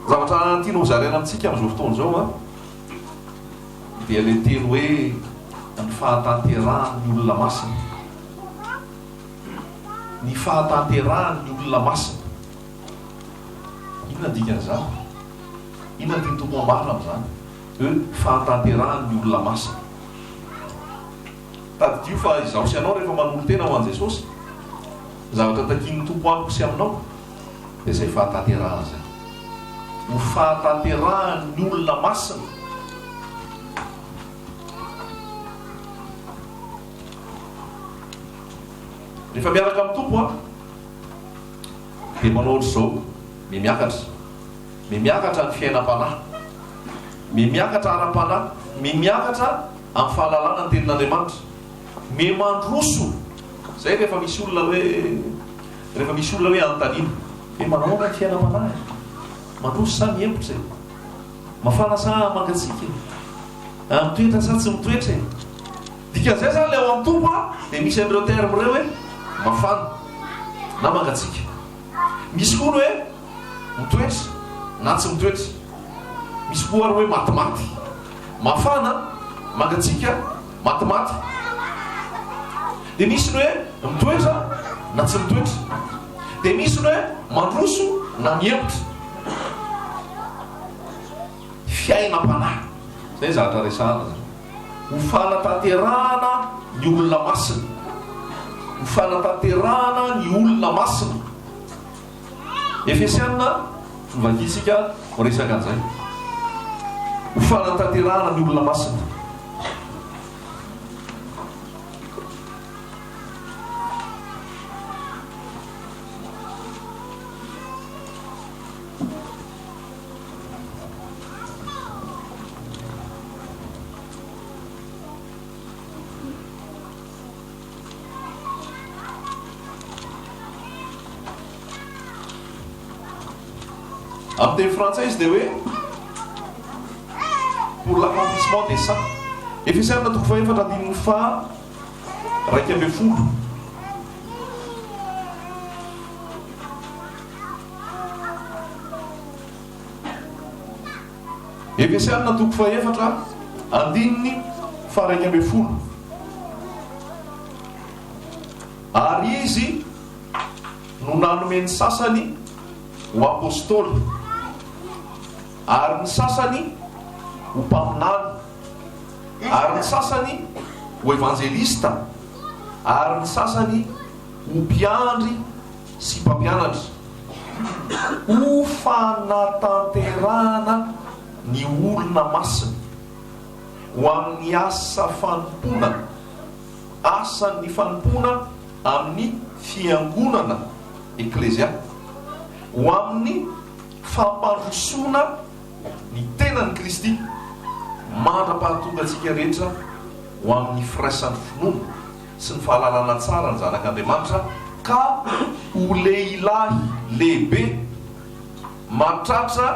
zavatra tianao zarena amintsika amin'izao fotoana zao a dia le telo hoe ny fahatanterahan'ny olona masina. Ny fahatanterahan'ny olona masina. Inona dikan'izany? Inona tiany tompo ambara amin'izany? Hoe fahatanterahan'ny olona masina. Tadidio fa izaho sy anao rehefa manolo tena ho an'i Jesosy, zavatra takian'ny tompo amiko sy aminao dia izay fahatanterahana zay. Ho fahatanterahan'ny olona masina. Rehefa miaraka amin'ny tompo a dia manao ohatr'izao, miakatra ny fiainam-panahy, miakatra ara-panahy, miakatra amin'ny fahalalana ny tenin'Andriamanitra, mandroso. Zay rehefa misy olona hoe anontaniana, manao ny fiainam-panahy, mandroso sa miempotra, mafana sa mangatsika, mitoetra sa tsy mitoetra. Dikan'izay zany le ao amin'ny tompo a dia misy an'ireo terme ireo hoe mafana na mangatsika. Misy koa hoe mitoetra na tsy mitoetra. Misy koa hoe matimaty, mafana, mangatsika, matimaty. Dia misy ny hoe mitoetra na tsy mitoetra. Dia misy ny hoe mandroso na miempotra. Fiainam-panahy. Zay zavatra resahana zany. Ho fanatanterahana ny olona masina. Ho fanatanterahana ny olona masina. Efesianina vakisika resaka an'izay. Ho fanatanterahana ny olona masina. Amin'ny teny frantsay izy dia hoe pour l'accomplissement des saints. Efesianina toko faefatra andininy faha 12. Efesianina toko faefatra andininy faha 12. Ary izy no nanome ny sasany ho apôstôly, ary ny sasany ho mpaminany, ary ny sasany ho evangelista, ary ny sasany ho mpiandry sy mpampianatra. Ho fanatanterahana ny olona masina ho amin'ny asa fanompoana, asan'ny fanompoana amin'ny fiangonana eklesia, ho amin'ny fampandrosoana ny tenan'i Kristy, mandra-pahatonga antsika rehetra ho amin'ny firaisan'ny finoana sy ny fahalalana tsara ny zanak'Andriamanitra, ka ho lehilahy lehibe matratra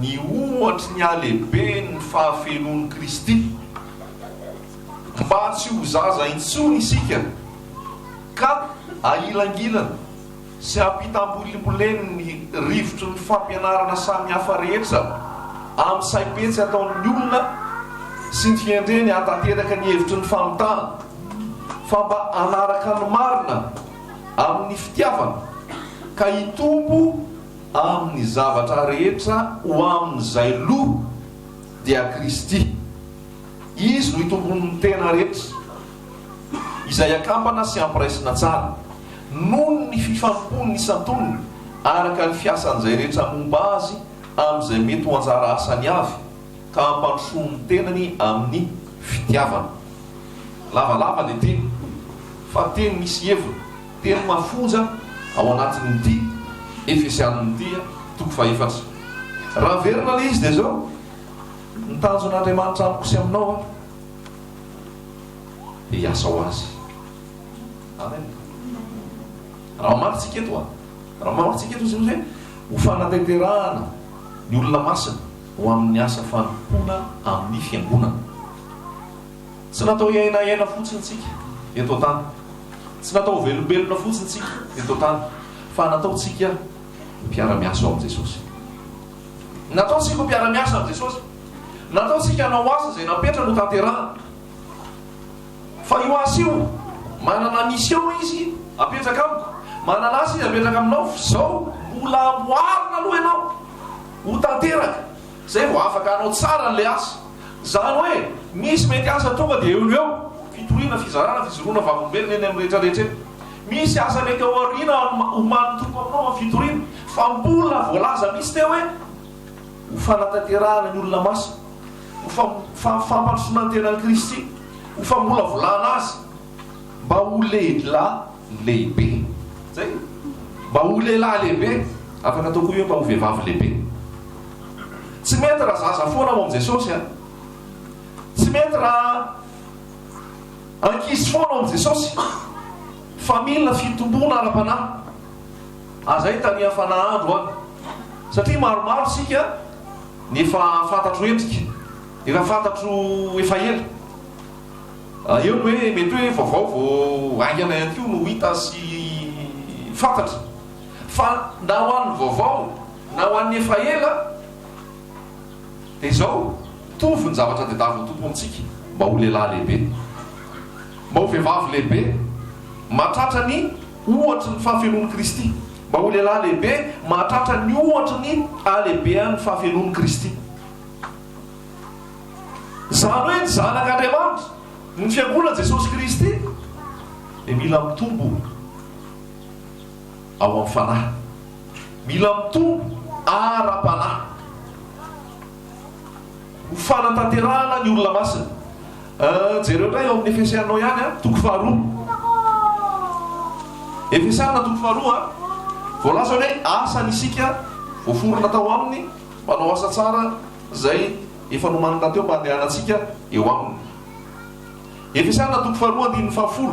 ny ohatry ny alehibe ny fahafenoan'i Kristy, mba tsy ho zaza intsony isika, ka ailangilana sy ampitambolimboleny ny rivotry ny fampianarana samy hafa rehetra amin'ny saim-petsy ataon'ny olona sy ny fiandreny hatateraka ny hevitry ny famitahana, fa mba anaraka ny marina amin'ny fitiavana, ka hitombo amin'ny zavatra rehetra ho amin'izay loha dia Kristy. Izy no hitombon'ny tena rehetra izay akampana sy ampiraisina tsara, noho ny fifampony isan-tonony araka ny fiasan'izay rehetra momba azy amin'izay mety ho anjara asany avy, ka ampandrosoany tenany amin'ny fitiavana. Lavalava le teny, fa teny misy hevina, teny mafonja ao anatin'ity Efesianina toko faefatra. Raha verina le izy dia zao ny tanjon'Andriamanitra amiko sy aminao dia hiasa ho azy. Amen. Raha maritsika eto raha maritsika eto zay hoe ho fanatanterahana ny olona masina ho amin'ny asa fanompoana amin'ny fiangonana. Tsy natao iaina fotsiny tsika eto tany, tsy natao velobelona fotsiny tsika eto tany, fa natao tsika mpiara-miasa ao amin'i Jesosy. nataontsika mpiara-miasa am' Jesosy, nataontsika hanao asa zay napetra no tanterahana. Fa io asa io manana mission izy apetraka amiko, manana asa izy apetraka aminao. Zao mbola amboarina aloha ianao ho tanteraka, zay vao afaka anao tsara n'le asa. Zany hoe misy mety asa tonga dia eo eo fitoriana, fizarana, fizoroana vakombelona eny amin'ny rehetrarehetra eny. Misy asa mety ao aoriana homanotompo aminao amin'ny fitoriana, fa mbola voalaza misy teo hoe ho fanatanterahana ny olona masina, ho fampandrosoana ny tenan'i Kristy, ho fambola volana azy mba ho lehilahy lehibe. Zay mba ho lehilahy lehibe, afaka atao koa hoe mba ho vehivavy lehibe. Tsy mety raha zaza foana ao am' Jesosy a, tsy mety raha ankizy foana ao am' Jesosy, fa mila fitombona ara-panahy. Azay tany fanahandro any, satria maromaro sika nefa fantatro endrika, efa fantatro efa ela. Eo no hoe mety hoe vaovao vao aingana ihany koa no hita sy fantatra. Fa na ho an'ny vaovao na ho an'ny efa ela dia izao tovy ny zavatra tadiavin'ny tompo amintsika, mba ho lehilahy lehibe, mba ho vehivavy lehibe, mahatratra ny ohatra ny fahafenon'i Kristy, mba ho lehilahy lehibe mahatratra ny ohatra ny alehibean'ny fahafenon'i Kristy. Zany hoe ny zanak'Andriamanitra, ny fiangonan'i Jesosy Kristy dia mila mitombo ao amin'ny fanahy, mila mitombo ara-panahy, ho fanatanterahana ny olona masina. Jereo indray ao amin'ny Efesianao ihany a, toko faharoa. Efesana toko faharoa voalaza hoe asa nisika voaforona tao aminy, manao asa tsara zay efa nomanina teo mba andehanantsika eo aminy. Efesana toko faharoa 10:10.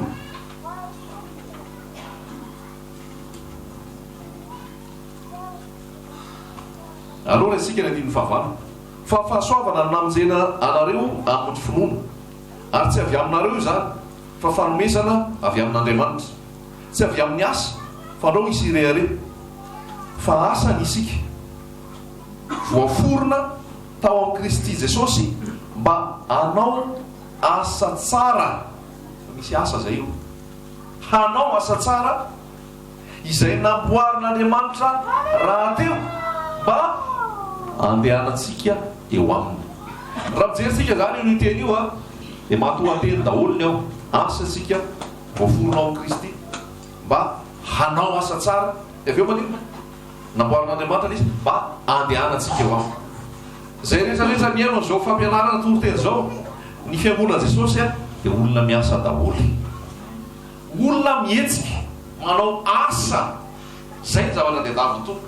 Alora isika ny 10:9. Fa fahasoavana no namonjena anareo amin'ny finoana, ary tsy avy aminareo io zany, fa fanomezana avy amin'Andriamanitra. Tsy avy amin'ny asa fanao isy irehare, fa asa ny isika voaforona tao amin'ny Kristy Jesosy mba hanao asa tsara. Misy asa zay io, hanao asa tsara izay namboarin'Andriamanitra raha teo mba andehanantsika eo aminy. Raha mijerisika zany io teny io a, dia matohateny daholo ny ao asasika voaforona ao amin'ny Kristy mba hanao asa tsara. Aveo manino namboarin'Andriamanitra izy mba andehanantsika eo aminy. Zay rehetrarehetra miaino zao fampianarana toroteny zao, ny fiangonan'i Jesosy a dia olona miasa daholo, olona mihetsika manao asa. Zay ny zavatra tadiavin'ny tompo.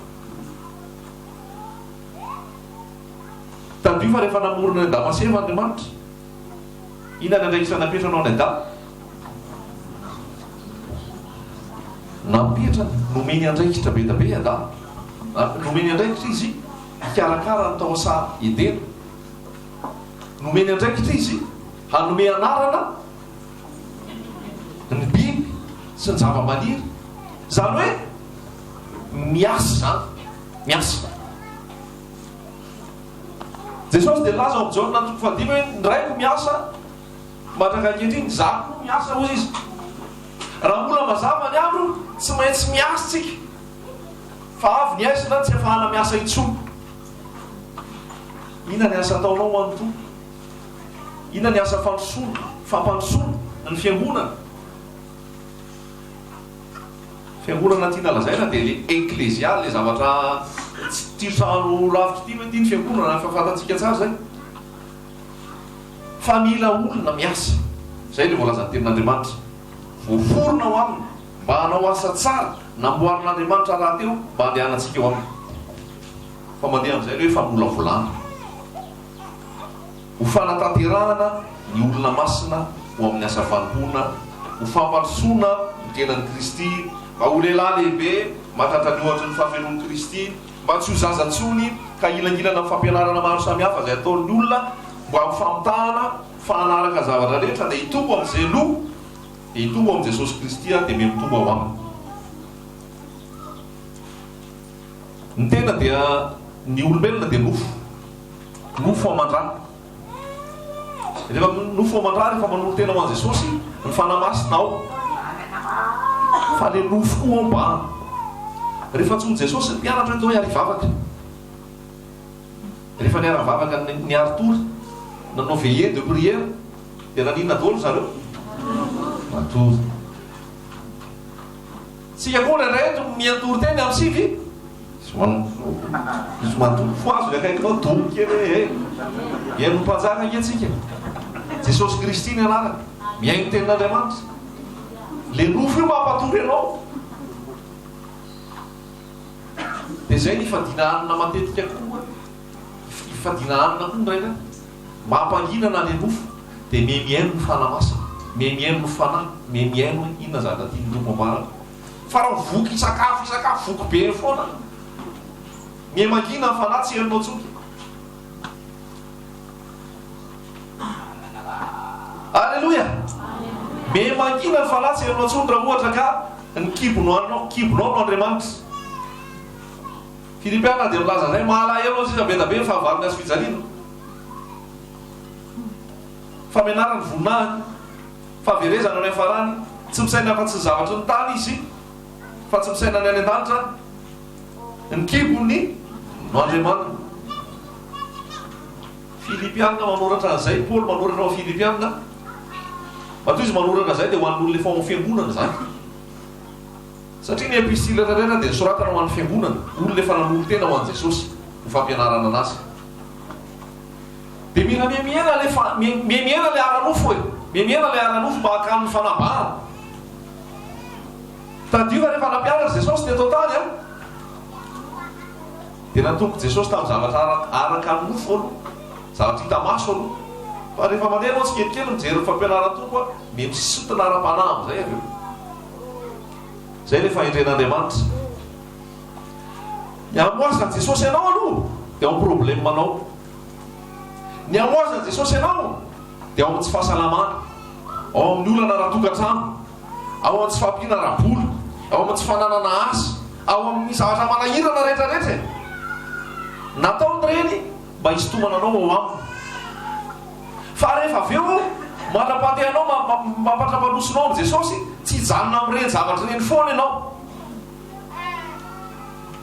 Tandrio fa rehefa namorona ny Damaseva Andriamanitra, inona ndraiky isa napetranao ny ada? Napetrana nomeny andraikitra be da be ada, nomeny andraikitra izy hikarakara ny tao asa edena, nomeny andraikitra izy hanome anarana ny biby sy ny zava-maniry. Zany hoe miasa zany, miasa. Jesosy dia laza ao amin'ny Jaona toko 5 hoe ndraiko miasa matraka ankehitriny, zako miasa hozy izy. Raha mbola mazava ny andro tsy maintsy miasa tsika, fa avy ny aisina tsy afahana miasa intsony. Ina ny asa ataonao ho an'ny tompo? Ina ny asa fandrosoana, fampandrosoana ny fiangonana? Fiangonana tiana lazaina dia le eklezialy, le zavatra tsy titrano lavitra ty hoe ty ny fiangonana, fa fantatsika tsara zay. Fa mila olona miasa, zay le voalazan'ny tenin'Andriamanitra, voaforona ao aminy mba hanao asa tsara namboarin'Andriamanitra raha teo mba andehanantsika eo aminy. Fa mandeha amin'izay le hoe famola volana, ho fanatanterahana ny olona masina ho amin'ny asa fanompoana, ho fampandrosoana ny tenan'i Kristy, mba ho lehilahy lehibe mahatratra ny ohatra ny fahafenon'i Kristy, mba tsy ho zaza-tsony ka ilangilana amin'ny fampianarana maro samihafa zay ataon'ny olona, mba mifamitahana fanaraka zavatra rehetra, dia hitombo amin'izay loha, dia hitombo amin'i Jesosy Kristy dia mitombo ao aminy. Ny tena dia ny olombelona dia nofo aman-drà. Rehefa nofo aman-drà rehefa manolo tena ho an' Jesosy ny fanamasina ao, fa le nofo koa ao mba rehefa tsony Jesosy ny mpianatra hoe arivavaka. Rehefa ny aravavaka ny aritory nanao veillée de prière dia naninona daholo zareo matory. Tsika koa rehetra miantory teny amin'ny sivy izy matory foazo le akaikinao dobo kely eno mpanjaka ntsika. Jesosy Kristy ny anarana miaino tenin'Andriamanitra, le nofo io mampatory ianao. Dia zay ny ifadina anina matetika koa, ifadina anina koa ndraika mampanginana le nofo dia miamiaino ny fanamasina, miamiaino ny fanahy, miamiaino inona zaka tiany lompo ambarana. Fa raha voky isakafo voky be foana, miamangina ny fanahy tsy hainao tsoky. Alléluia. Miamangina ny fanahy tsy hainao tsoky raha ohatra ka ny kibonao no Andriamanitra. Filipiana dia milaza zay mahalay eo sisa be da be fahavalony azy fijaliana. Famenarany voninahiny, fahaverezana ny farany, tsy misaina fa tsy zavatra ny tany izy, fa tsy misaina ny any an-danitra. Ny kibony no Andriamanitra. Filipiana manoratra an'izay, Paul manoratra ao Filipiana. Matoa izy manoratra zay dia ho an'olona efa ao fiangonana zany. Satria ny epistile rehetra dia soratana ho an'ny fiangonana, olona efa nanolo tena ho an'i Jesosy ho fampianarana anazy. Dia mila miamiana le ara-nofo miamiana le ara-nofo mba hakan'ny fanambara. Tadiova rehefa nampianatra Jesosy dia totaly dia natompo Jesosy tamin'ny zavatra araka amin'ny nofo aloha, zavatra hita maso aloha. Fa rehefa mandeha anao tsikelikely mijery ny fampianarana tompo misisotona ara-panahy amin'izay avy eo. Zay le fahendren'Andriamanitra. Ny amoazana Jesosy ianao aloha dia ao problème manao. Ny amoazana Jesosy ianao dia ao amin'ny tsy fahasalamana, ao amin'ny olana ara-tokantrano, ao amin'ny tsy fampiana ara-bola, ao amin'ny tsy fananana asa, ao amin'ny zavatra manahirana rehetrarehetra. Nataony reny mba hisintomana anao ao aminy. Fa rehefa avy eo manam-pandehanao mampatrapanosonao amin'ny Jesosy, tsy hijanona amin'ireny zavatra reny foana ianao.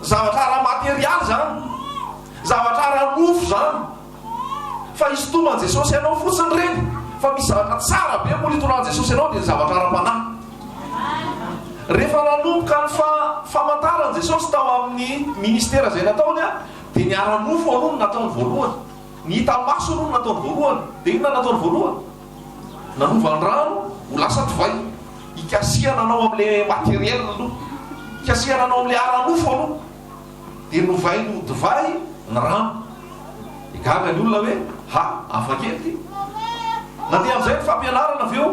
Zavatra ara-materialy zany, zavatra ara-nofo zany. Fa hisintoman'i Jesosy ianao fotsiny reny. Fa misy zavatra tsara be molitonan'i Jesosy ianao dia zavatra ara-panahy. Rehefa nanomboka ny famantaran'i Jesosy tao amin'ny ministera izay nataony dia ny ara-nofo aloha no nataony voalohany, ny hita maso aloha no nataony voalohany. Dia inona nataony voalohany? Nanova ny rano ho lasa divay. Ikasiana anao amin'ilay materiel aloha, ikasiana anao amin'ilay ara-nofo aloha, dia novay no divay ny rano. Gaga ny olona hoe afakely ty. Na dia amin'izay ny fampianarana avy eo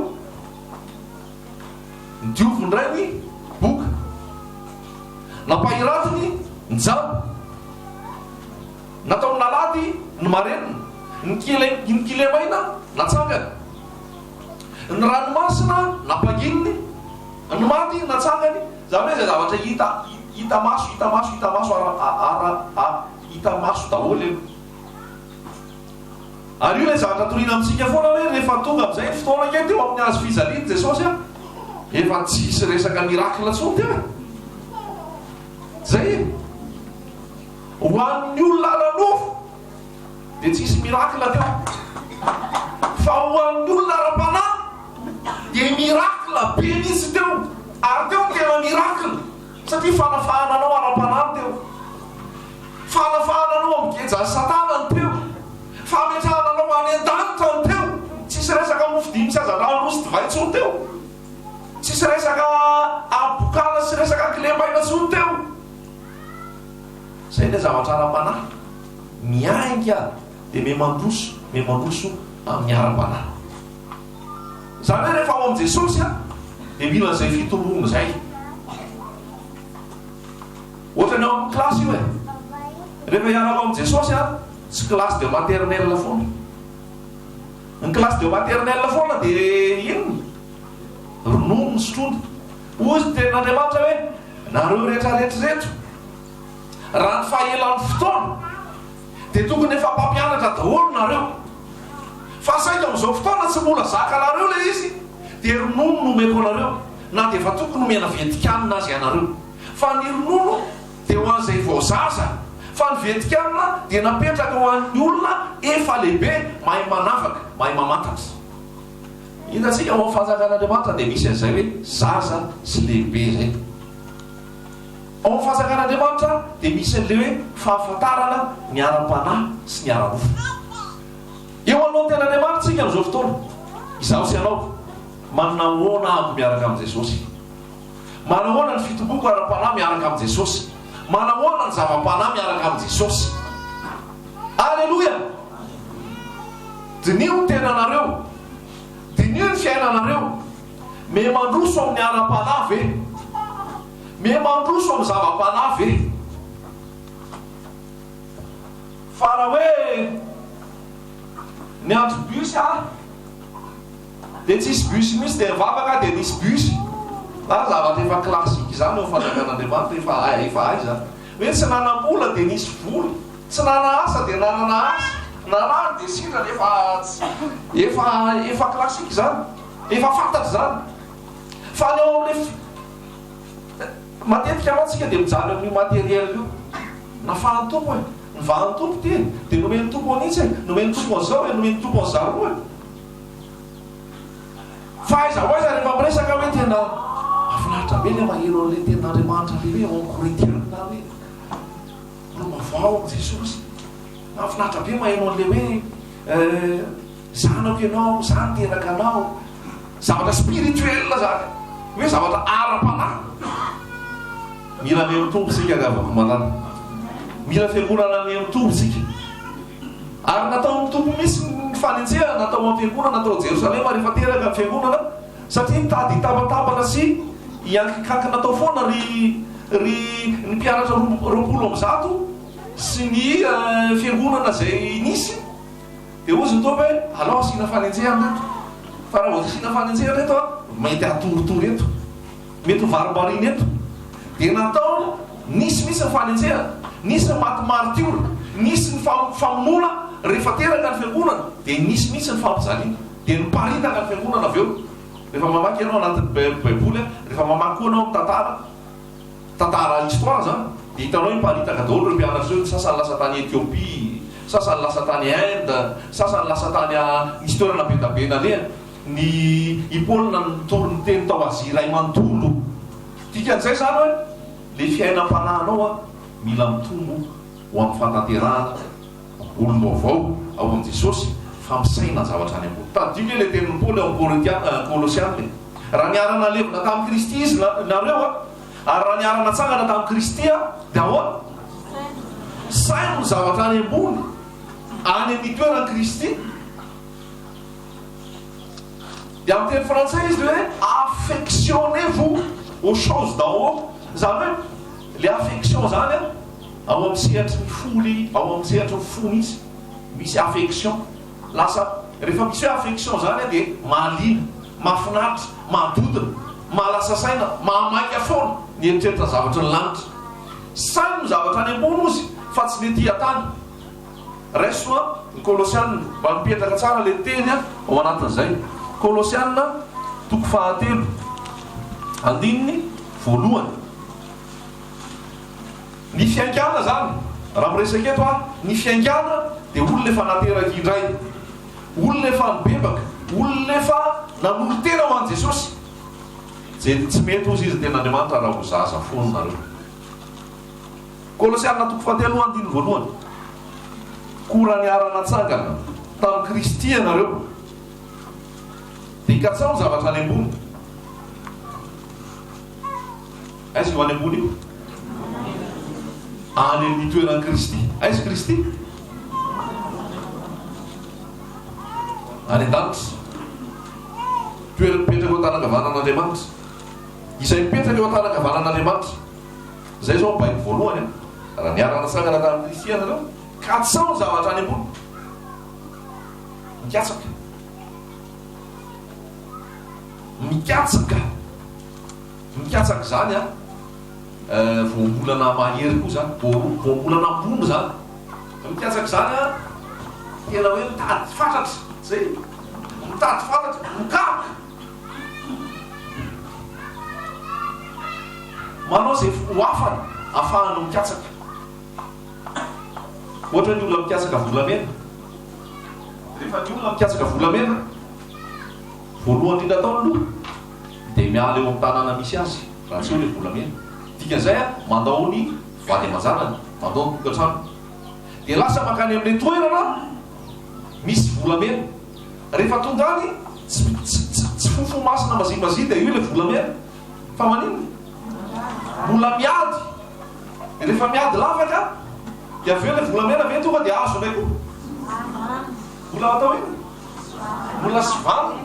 ny diovony ray ny boka, nampahiratiny ny jano, natao ny nalady ny marenina, ny kilemaina natsangany, ny ranomasina nampangininy, ny maty natsangany. Zany hoe zay zavatra hita maso daholo eo. Ary io le zavatra toriana amintsika foana hoe rehefa tonga amin'izay ny fotoana kely teo amin'ny azo fijaliany Jesosy efa tsy hisy resaka mirakla tsony teo. Zay ho an'ny olona ara-nofo dia tsy hisy mirakla teo. Fa ho an'ny olona ara-panahy dia mirakla be mihitsy teo. Ary teo tena mirakla satria fanafahananao ara-panahy teo, fanafahananao amin'ny kejany satanany teo, fametrahananao any an-danitra ny teo. Tsisy resaka mofodimy sy azandrano rosy divay tsony teo, tsisy resaka abokana sy resaka kilembaina tsony teo. Zay le zavatra ara-panahy miainga dia memandroso amin'ny ara-panahy. Zany hoe rehefa ao amin'i Jesosy dia mila izay fitoroana izay. Ohatra ny ao amin'ny kilasy io rehefa hiarao amin'i Jesosy tsy classe de maternelle foana. Ny classe de maternelle foana dia inona? Ronono ny sotrona. Ozy tenin'Andriamanitra hoe nareo rehetrarehetra reto raha ny fahelan'ny fotoana dia tokony efa mpampianatra daholo nareo. Fa saika amin'izao fotoana tsy mbola zaka nareo le izy, dia ronono nomeko anareo, na dia efa tokony omena vetikanina azy ianareo. Fa ny ronono dia ho an'izay voazaza, fa ny vetikanina dia napetraka ho an'ny olona efa lehibe, mahay manavaka, mahay mamantatra. Hitantsika ao amin'ny fanjakan'Andriamanitra dia misy an'izay hoe zaza sy lehibe zay. Ao amin'ny fanjakan'Andriamanitra dia misy an'ilay hoe fahafantarana ny ara-panahy sy ny ara-mofo. Eo alohan'ny ten'Andriamanitra tsika amin'izao fotoana, izaho sy ianao manana ahoana aby miaraka amin'i Jesosy. Manana ahoana ny fitomboko ara-panahy miaraka amin'i Jesosy. Manana ahoana ny zava-panahy miaraka amin'i Jesosy. Alleluia! Dinio ny tenanareo, dinio ny fiainanareo. Me mandroso amin'ny ara-panahy ve? Me mandroso amin'ny zava-panahy ve? Fa raha hoe ny andro busy dia tsisy bus misy dia mivavaka dia nisy bus. Zavatra efa klasika izany eo fanjakan'Andriamanitra, efa hay zany. Hoe tsy nanam-bola dia nisy vola, tsy nana asa dia nanana asa, nanany dia sitrany efa klasika zany, efa fantatra zany. Fa ny eo amin'ilay matetika antsika dia mijaly amin'ny materiel io. Nafahan'ny tompo e, nivahan'ny tompo ty e, dia nomeny tompo anitsy e, nomeny tompo an'izao e, nomeny tompo an'izaro e. Fa aiza ho aiza rehefa miresaka hoe tena mahafinaritra be le maheno an'ilay tenin'Andriamanitra le hoe ao Korintiana hoe romavao amin'i Jesosy. Mahafinaritra be maheno an'ilay hoe zanako ianao, zany teraka anao. Zavatra spirituel zany, hoe zavatra ara-panahy. Mila mitombo sika gavako manana, mila fiangonana mitombo sika. Ary natao mitombo misy ny fanenjehana, natao ampiangonana, natao Jerosalema rehefa teraka ny fiangonana, satria mitady hitabatabana sy hiankikankina natao foana ry mpianatra roapolo amby zato sy ny fiangonana zay nisy. Dia ozy nytao hoe alao asina fanenjehana eto. Fa raha voa asina fanenjehana eto mety atoritory eto, mety ho varimariny eto. Dia natao nisy ny fanenjehana, nisy ny matimaritiora, nisy ny famonona rehefa teraka ny fiangonana, dia nisy ny fampijaliana, dia niparitaka ny fiangonana avy eo. Rehefa mamaky ianao anatin'ny baiboly, rehefa mamaky koa anao tantara histoire zany, dia hitanao niparitaka daholo ireo mpianatra ireo. Ny sasany lasa tany Etiopia, sasany lasa tany Inde, sasany lasa tany nisy toerana bedabena aleha. Ny Paolina nitory ny teny tao Azia iray manontolo. Dikan'izay zany hoe le fiainam-panahinao mila mitombo ho amin'ny fanatanterahana, olom-baovao ao amin'i Jesosy, fa misaina ny zavatra any ambony. Tadika le tenin'ny Paoly ao amin'ny Kolosianina. Raha niarana levina tamin'ny Kristy izy nareo ary raha niarana tsangana tamin'ny Kristy dia ahoana? Saino ny zavatra any ambony, any amin'ny toeran'i Kristy. Dia amin'ny teny frantsay izy hoe affectionnez-vous aux choses d'en haut. Zany hoe le affection zany ao amin'ny sehatry ny foly, ao amin'ny sehatry ny fo misy, misy affection. Lasa rehefa misy hoe affection zany dia mahaliana, mahafinaritra, mahadotina, mahalasa saina, mahamaika foana ny eritreritra zavatra ny lanitra. Saino ny zavatra any ambony ozy fa tsy le tia tany. Raisoa ny Kolosianina mba mipetraka tsara le teny ao anatin'izay. Kolosianina toko 4 andininy 1. Ny fiaingana zany, raha miresaka eto ny fiaingana dia olona efa nateraka indray, olona efa nibebaka, olona efa nanolotena ho an'i Jesosy. Zay tsy mety ozy izy ten'Andriamanitra raha ho zaza foana nareo. Kolosianina toko 4 andininy 1. Kora niarana tsangana tamin'ny Kristy ianareo, dia hikatsao ny zavatra any ambony. Aiza io any ambony io? Any amin'ny toeran'i Kristy. Aiza Kristy? Any an-danitra. Toerana mipetraka eo an-tanankavanan'Andriamanitra. Izay mipetraka eo an-tanankavanan'Andriamanitra. Zay zao baiko voalohany raha niarana tsangana tamin'ny Kristy ianareo, katsao ny zavatra any ambony. Mikatsaka. Mikatsaka zany voambolana mahery koa zany, voambolana ambony zany. Mikatsaky zany a tena hoe mitady fatratra zay mitady fatratra mikapoka manao zay hoafany ahafahany mikatsaka. Ohatra ny olona mikatsaka volamena, rehefa ny olona mikatsaka volamena voalohany indrindra ataony aloha dia miala eo amin'ny tanàna misy azy raha tsy hoe le volamena. Dikan'izay a mandao ny vady aman-janany, mandao ny tokantrano, dia lasa makany amin'ilay toerana misy volamena. Rehefa tonga any tsy fofo masina mazimazia dia io le volamena fa manino mbola miady. Rehefa miady lavaka dia aveo le volamena aveo tonga dia azo indray koa mbola atao iny mbola sivalina.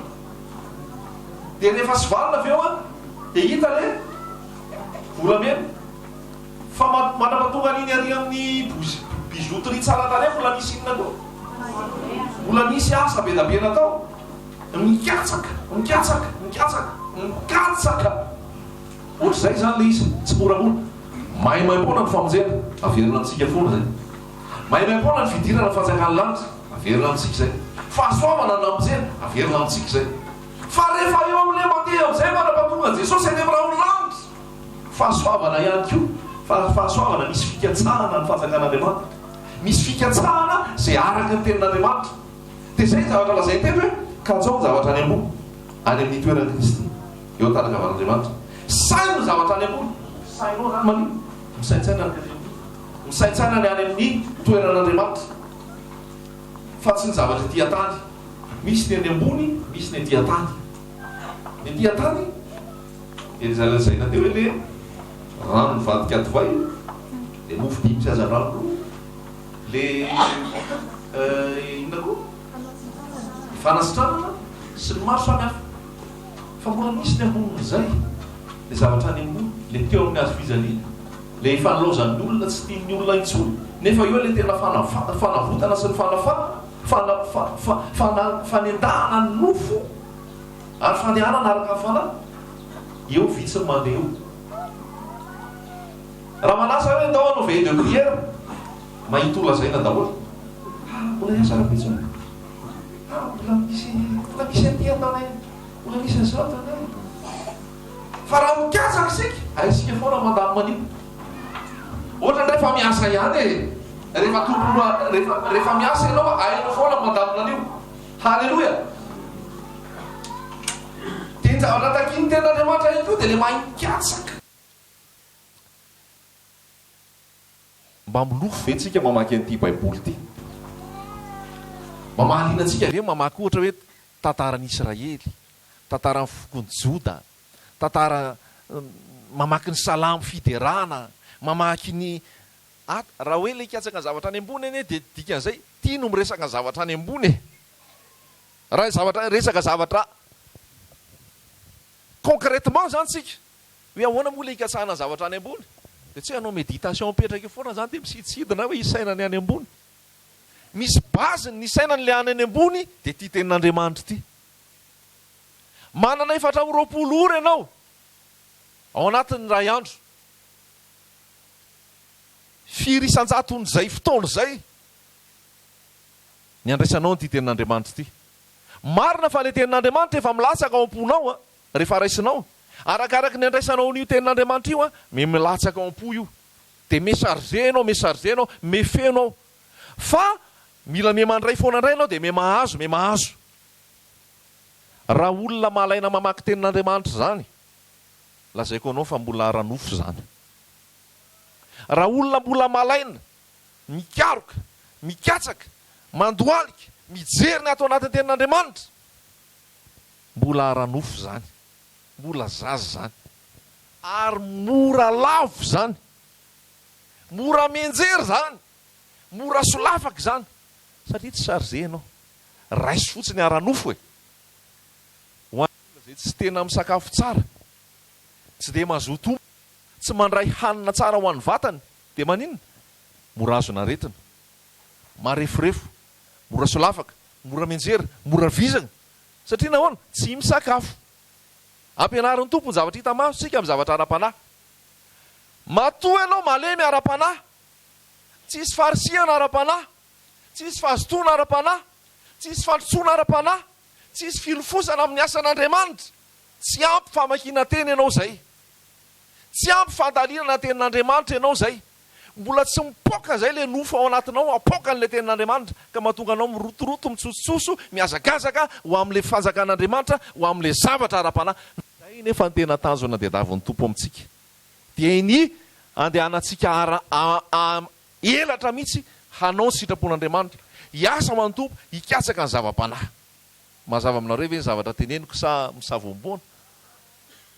Dia rehefa sivalina aveo a dia hita le volamena. Fa manamatonga an'iny ary amin'ny bijouterie tsara tarehy mbola misy inona koa, mbola misy asa be da be natao mikatsaka mikatsaka mikatsaka mikatsaka. Ohatr'izay zany le izy tsy moramora. Maimaimpona ny famonjena averina antsika foana zay. Maimaimpona ny fidirana ny fanjakany lanitra averina amintsika zay. Fahasoavana ny amonjena averina amintsika zay. Fa rehefa eo amin'le mandeha amin'izay manam-pahatonga Jesosy any amin'ny raha ony lanitra, fahasoavana ihany koa. Fa fahasoavana misy fikatsahana ny fanjakan'Andriamanitra, misy fikatsahana zay araka ny tenin'Andriamanitra. Dia zay zavatra lazay teny hoe kajao ny zavatra any ambony any amin'ny toeran'i Kristy eo an-tanaka avan'Andriamanitra. Saino ny zavatra any ambony, sainao zany manino misaintsaina misaintsaina ny any amin'ny toeran'Andriamanitra fa tsy ny zavatra ety an-tany. Misy ny any ambony, misy ny ety an-tany. Ny ety an-tany dia zay lazaina teo hoe le rano mivadika divay, le mofo dimy tsy aza rano, le inona koa fanasitranana sy ny maro samihafa. Fa mbola misy ny ambonin'izay le zavatra any ambony, le teo amin'ny hazo fijaliana, le fanilozan'ny olona tsy tian'ny olona intsony, nefa eo le tena fanavotana sy ny fanendahana ny nofo ary fandehanana araka ny fanahy. Eo vitsy ny mandeha eo. Raha manasa hoe ndao anao veille de prière, mahita olona zay na daholo mbola iasa raha-pitsony, mbola misy aty an-tanay, mbola misy an'izao tanay. Fa raha mikatsaka sika aisika foana mandamy manino. Ohatra ndray fa miasa ihany e, rehefa tompona rehefa miasa ianao ainao foana mandamina an'io. Halleloja. Dia ny zavatra takiny tenin'Andriamanitra ihany koa dia le mahay mikatsaka. Mba milofo ve tsika mamaky an'ity baiboly ity? Mba mahaliana antsika ve mamaky ohatra hoe tantaran'i Israely, tantaran'ny fokony Joda, tantara mamaky ny salamo fiderana, mamaky ny raha hoe le hikatsaka ny zavatra any ambony eny dia dikan'izay tia no miresaka ny zavatra any ambony e. Raha zavatra resaka zavatra concrètement zany tsika hoe ahoana moa le hikatsahana zavatra any ambony, dia tsy hanao méditation mipetraka foana zany dia misiditsidina hoe isainany any ambony. Misy baziny ny sainany le any ambony dia tia tenin'Andriamanitra ity. Manana 420 ora ianao ao anatin'ny ray andro, 400 fotoana zay ny andraisanao ny tia tenin'Andriamanitra ity. Marina fa le tenin'Andriamanitra efa milatsaka ao am-ponao rehefa raisinao. Arakaraka ny andraisanao n'io tenin'Andriamanitra io milatsaka ao am-po io, dia mesargenao mefenao. Fa mila memandray foana indray ianao dia memahazo. Raha olona malaina mamaky tenin'Andriamanitra zany, lazaiko anao fa mbola ara-nofo zany. Raha olona mbola malaina, mikaroka, mikatsaka, mandoalika, mijery ny ato anatin'ny tenin'Andriamanitra, mbola ara-nofo zany, mbola zaza zany, ary mora lavo zany, mora menjery zany, mora solafaka zany, satria tsy sarzenao, raisy fotsiny ara-nofo e. Zay tsy tena misakafo tsara, tsy dia mazoto, tsy mandray hanina tsara ho an'ny vatany, dia maninona? Mora azona aretina, marefurefo, mora solafaka, mora menjery, mora vizana, satria nahoana? Tsy misakafo. Ampianarin'ny tompony zavatra hita maso sika amin'ny zavatra ara-panahy. Matoa ianao malemy ara-panahy, tsisy farisihana ara-panahy, tsisy fahazotoana ara-panahy, tsisy fandrotsona ara-panahy, tsisy filofosana amin'ny asan'Andriamanitra. Tsy ampy famakina teny ianao zay, tsy ampy fandalinana tenin'Andriamanitra ianao zay. Mbola tsy mipoka zay le nofo ao anatinao, apoka n'le tenin'Andriamanitra ka mahatonga anao mirotoroto, mitsosotsoso, miazakazaka ho amin'le fanjakan'Andriamanitra, ho amin'le zavatra ara-panahy. Zay nefa ny tena tanjona diadavin'ny Tompo amintsika. Dia iny andehanantsika elatra mihitsy hanao ny sitrapon'Andriamanitra, hiasa manotompo, hikatsaka ny zava-panahy. Mazava aminareo ve ny zavatra teneniko sa misavoamboana?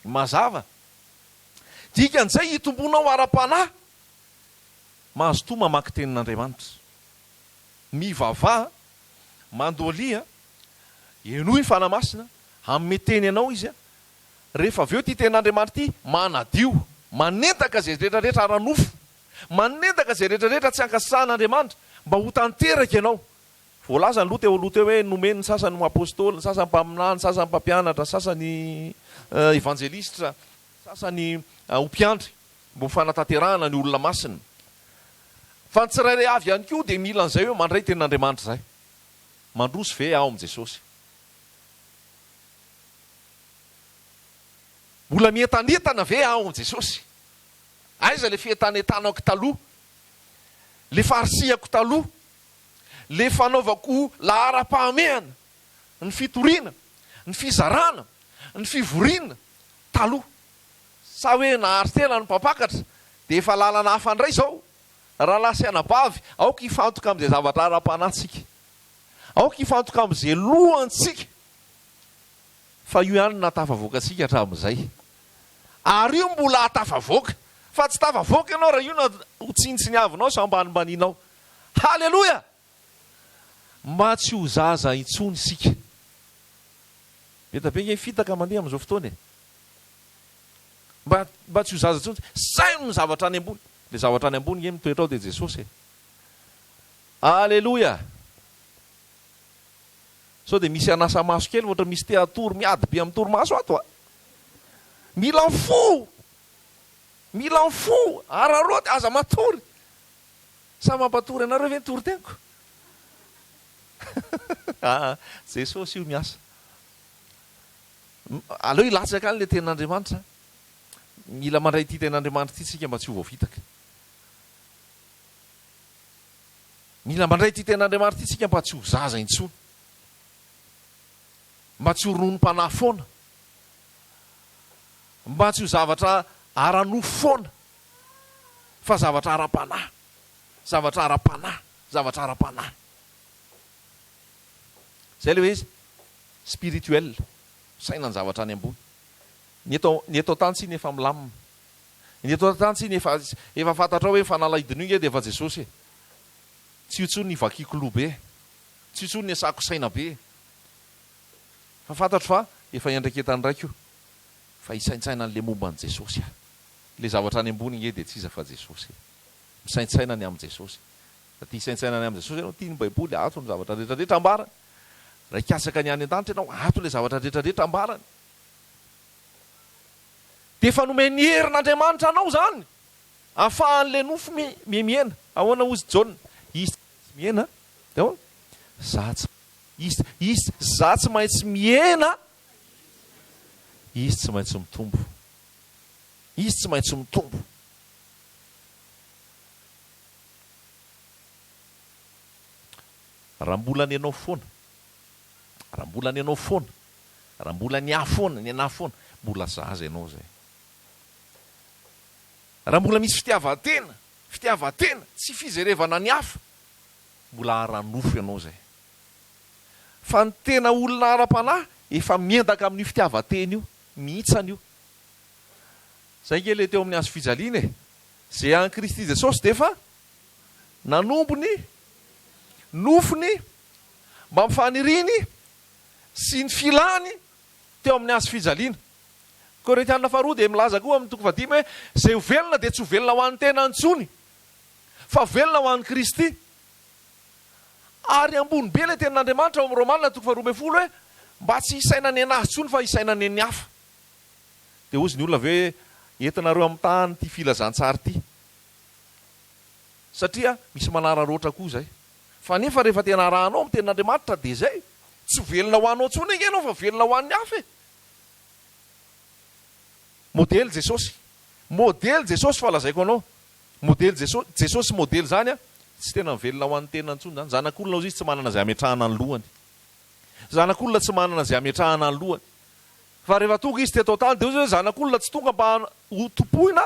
Mazava. Dikan'izay hitombonao ara-panahy, mahazo toa mamaky tenin'Andriamanitra. Mivavaha, mandolia, enoy ny fanamasina, amin'ny teny ianao izy a. Rehefa avy eo ty tenin'Andriamanitra ty, manadio, manentaka zay rehetrarehetra ara-nofo, manentaka zay rehetrarehetra tsy ankasahan'Andriamanitra, mba ho tanteraka ianao. Voalaza ny loha teo aloha teo hoe nomeny ny sasany apôstôly, ny sasany mpaminany, ny sasany mpampianatra, sasany evanjelistra, sasany ompiandry, mbo fanatanterahana ny olona masina. Fa ny tsirairay avy ihany koa dia mila an'izay hoe mandray tenin'Andriamanitra zay. Mandroso ve ao am' Jesosy? Mbola mientanetana ve ao am' Jesosy? Aiza le fientanentanako taloha, le farisihako taloha, le fanaovako lahara-pahamehana, ny fitoriana, ny fizarana, ny fivoriana taloha. Sa hoe nahary tena ny mpampakatra dia efa lalana hafa indray zao. Raha lasa anabavy, aoka hifantoka amin'izay zavatra ara-panahintsika, aoka hifantoka amin'izay lohantsika. Fa io ihany natafavoaka antsika hatramin'izay. Ary io mbola hatafavoaka, fa tsy tafavoaka ianao raha io na ho tsinitsiniavinao sa ambanimbanianao. Halleloja! Mba tsy ho zaza intsony isika. Metabe nge fitaka mandeha amin'izao fotoana e. Mba tsy ho zaza intsony, zay no zavatra any ambony. Le zavatra any ambony nge mitoetra ao dia Jesosy e. Halleloja! Sao dia misy anasa maso kely, ohatra misy te atory miady be amin'ny torimaso ato a. Mila fo! Mila fo! Araroty, aza matory! Sa mampatory anareo ve nitory tenko? Jesosy io miasa. Aleo hilatsaka any le tenin'Andriamanitra. Mila mandray ty tenin'Andriamanitra ty tsika mba tsy ho voafitaka. Mila mandray ty tenin'Andriamanitra ty tsika mba tsy ho zaza intsony, mba tsy ho ronom-panahy foana, mba tsy ho zavatra ara-nofo foana, fa zavatra ara-panahy, zavatra ara-panahy, zavatra ara-panahy. Zay le hoe izy spirituel, saina ny zavatra any ambony. Ny eto tany tsy nefa milamina, ny eto tany tsy nefa fantatra hoe fanalahidin'io nge dia efa Jesosy e. Tsy io tsony ny vakiko loha be, tsy io tsony ny asako saina be, fa fantatro fa efa iandraketany raiko fa hisaintsaina n'le momba ny Jesosy a. Le zavatra any ambony nge dia tsy iza fa Jesosy. Misaintsaina ny amin'ny Jesosy. Ty hisaintsaina ny amin'ny Jesosy ianao, tia ny Baiboly, ato ny zavatra rehetrarehetra ambarany. Raha hikasaka ny any an-danitra ianao, ato le zavatra rehetrarehetra ambarany. Dia efa nomeny herin'Andriamanitra anao zany, ahafahan'le nofo miena. Ahoana ozy Jaona? Izy tsy miena, dia ahoana? Izy za tsy maintsy miena, izy tsy maintsy mitombo. Izy tsy maintsy mitombo. Raha mbola ny anao foana, raha mbola ny anao foana, raha mbola ny afoana, ny anahy foana, mbola zaza ianao zay. Raha mbola misy fitiavan-tena, tsy fijerevana ny hafa, mbola ara-nofo ianao zay. Fa ny tena olona ara-panahy efa miendaka amin'io fitiavan-tena io, mihitsana io. Zay nge le teo amin'ny azo fijaliana e. Zay an Kristy Jesosy dia efa nanombony nofony mba mifaniriny sy ny filany teo amin'ny azo fijaliana. Korintianina faharoa dia milaza koa amin'ny toko 5 hoe zay ho velona dia tsy ho velona ho an'ny tena antsony, fa velona ho an'ny Kristy. Ary ambony be le tenin'Andriamanitra ao amin'ny Romanina toko 12 hoe mba tsy hisaina ny anazy tsony fa hisaina ny hafa. Dia ozy ny olona ve entinareo amin'ny tany ty filazantsary ty, satria misy manara roatra koa zay. fa nefa rehefa tena rahanao amin'ny tenin'Andriamanitra dia zay tsy velona ho anao tsony iny ianao fa velona ho an'ny hafa e. Modely Jesosy fa lazaiko anao. Modely Jesosy modely zany a tsy tena velona ho an'ny tenany tsony zany. Zanak'olona izy tsy manana zay ametrahana ny lohany. Zanak'olona tsy manana zay ametrahana ny lohany. Fa rehefa tonga izy teto tany dia hoe zanak'olona tsy tonga mba hotopoina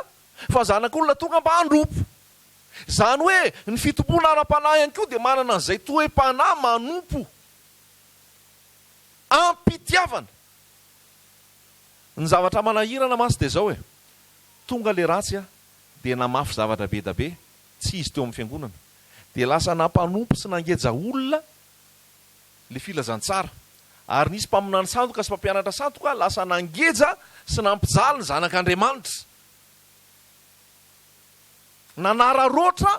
fa zanak'olona tonga mba handropo. Zany hoe ny fitompona ara-panahy ihany koa dia manana an'izay toe-panahy manompo. Ampitiavana. Ny zavatra manahirana masy dia zao e. Tonga le ratsy a dia namafy zavatra be da be tsy izy teo amin'ny fiangonana. Dia lasa nampanompo sy nangeja olona le filazantsara. Ary nisy mpamonany sandoka sy mpampianatra sandoka lasa nangeja sy nampijaly ny zanak'Andriamanitra. Nanara-roatra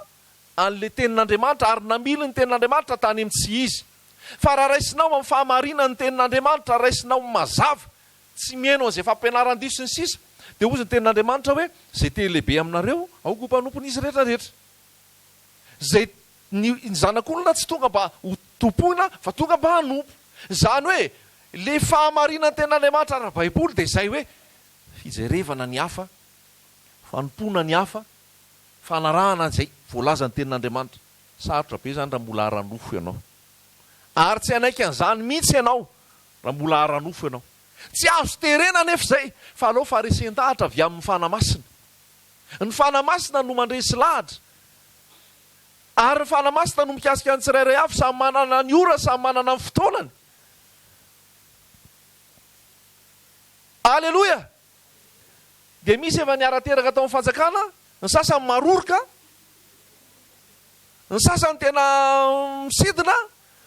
an'le tenin'Andriamanitra ary namily ny tenin'Andriamanitra tany amin'ny tsy izy. Fa raha raisinao amin'ny fahamarina ny tenin'Andriamanitra, raisinao mazava, tsy mihaino an'izay fampianaran-diso sy ny sisa, dia ozy ny tenin'Andriamanitra hoe zay teny lehibe aminareo aoka ho mpanompon'izy rehetrarehetra. Zay ny zanak'olona tsy tonga mba ho tompoina fa tonga mba hanompo. Zany hoe le fahamarina ny tenin'Andriamanitra ara baiboly dia zay hoe fijerevana ny hafa, fanompona ny hafa, fanarahana zay voalaza ny tenin'Andriamanitra. Sarotra be zany raha mbola ara-nofo ianao. Ary tsy anaiky an'izany mihitsy ianao raha mbola ara-nofo ianao. Tsy azo terena nefa zay fa aleo faresen-dahatra avy amin'ny fanamasina. Ny fanamasina no mandresy lahatra. Ary ny fanamasina no mikasika ny tsirairay avy samy manana ny ora, samy manana ny fotoanany. Aleloia! Dia misy efa niara-teraka tao amin'ny fanjakana, ny sasany maroroka, ny sasany tena misidina,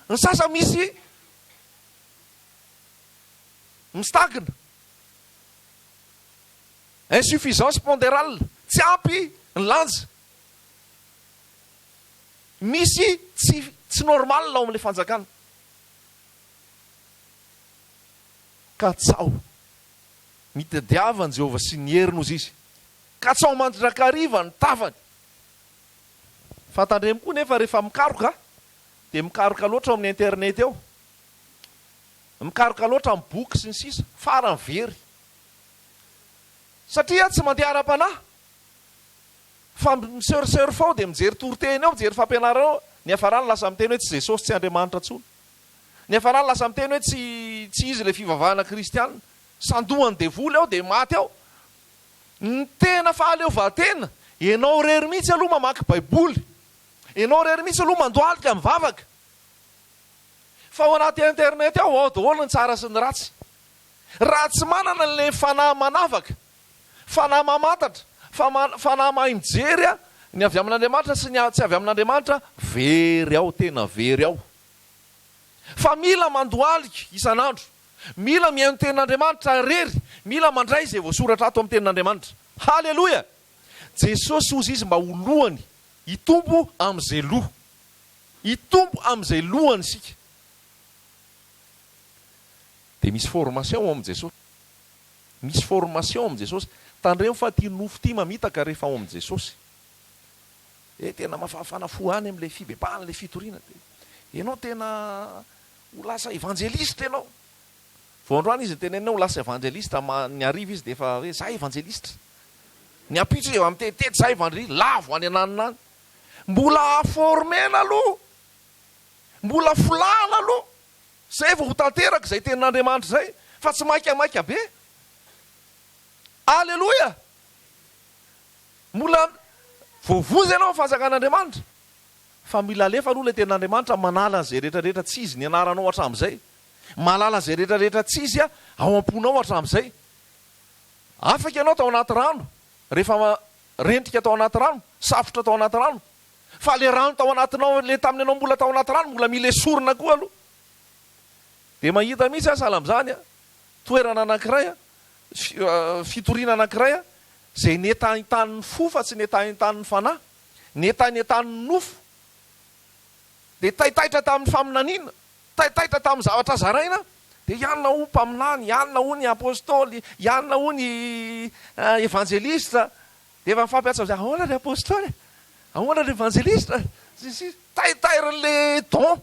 ny sasany misy mistagina. Insuffisance pondérale, tsy ampy ny lanja. Misy tsy normal ao amin'ilay fanjakana. Ka tsao mitadiavany Jehovah sy ny heriny ozy izy. Ka tsao mandrakariva ny tavany. Fantandremo koa nefa rehefa mikaroka dia mikaroka loatra amin'ny internet eo. Mikaroka loatra amin'ny boky sy ny sisa, farany very. Satria tsy mandeha ara-panahy. Fa miseurseur fao dia mijery toroteny ao, mijery fampianarana ao. Ny hafarany lasa miteny hoe tsy Jesosy tsy Andriamanitra tsony. Ny hafarany lasa miteny hoe tsy izy le fivavahana kristianina. Sandohany devoly ao dia maty ao. Ny tena fahaleovan-tena, ianao rery mihitsy aloha mamaky baiboly. Ianao rery mihitsy aloha mandoalika mivavaka. Fa ao anaty internet ao daholo ny tsara sy ny ratsy. Raha tsy manana le fanahy manavaka, fanahy mamantatra, fanahy mahay mijery a, ny avy amin'Andriamanitra sy ny tsy avy amin'Andriamanitra, very ao, tena very ao. Fa mila mandoalika isan'andro. Mila mihaino tenin'Andriamanitra rery, mila mandray izay voasoratra ato amin'ny tenin'Andriamanitra. Haleloia! Jesosy ozy izy mba ho lohany, hitombo amin'izay loha. Hitombo amin'izay lohany isika. Dia misy formation ao amin'i Jesosy. Misy formation amin'i Jesosy. Tandremo fa tia nofo tia mamitaka rehefa ao amin'i Jesosy. Tena mafanafoany amin'ilay fibebahana, fitoriana. Ianao tena ho lasa evangelista ianao. Voandroany izy tenenina ho lasa evangelista, ny ariva izy dia efa hoe za evangelista. Ny apitso eo amin'ny tetety za evangelista, lavo any ananina any. Mbola formena aloha. Mbola folana aloha. Zay vao ho tanteraka izay tenin'Andriamanitra zay. Fa tsy maika be. Aleloia! Mbola voavozy ianao fanjakan'Andriamanitra. Fa mila alefa aloha ilay tenin'Andriamanitra manala izay rehetrarehetra tsy izy ny anaranao hatramin'izay. Malala izay rehetrarehetra tsy izy ao am-ponao hatramin'izay. Afaka ianao tao anaty rano. Rehefa rentrika tao anaty rano, safotra tao anaty rano. Fa le rano tao anatinao, le tamin'ny anao mbola tao anaty rano, mbola mila esorina koa aloha. Dia mahita mihitsy sahala amin'izany toerana anankiray, fitoriana anankiray, izay netahitan'ny fo fa tsy netahitan'ny fanahy, netahitan'ny nofo. Dia taitaitra tamin'ny faminaniana, taitaitra tamin'ny zavatra zaraina, dia ianona ho mpaminany, ianona ho ny apôstôly, ianona ho ny evangelista. Dia efa mifampiatsa amin'izay, ahoana ry apôstôly, ahoana ry evangelista, taitairyle don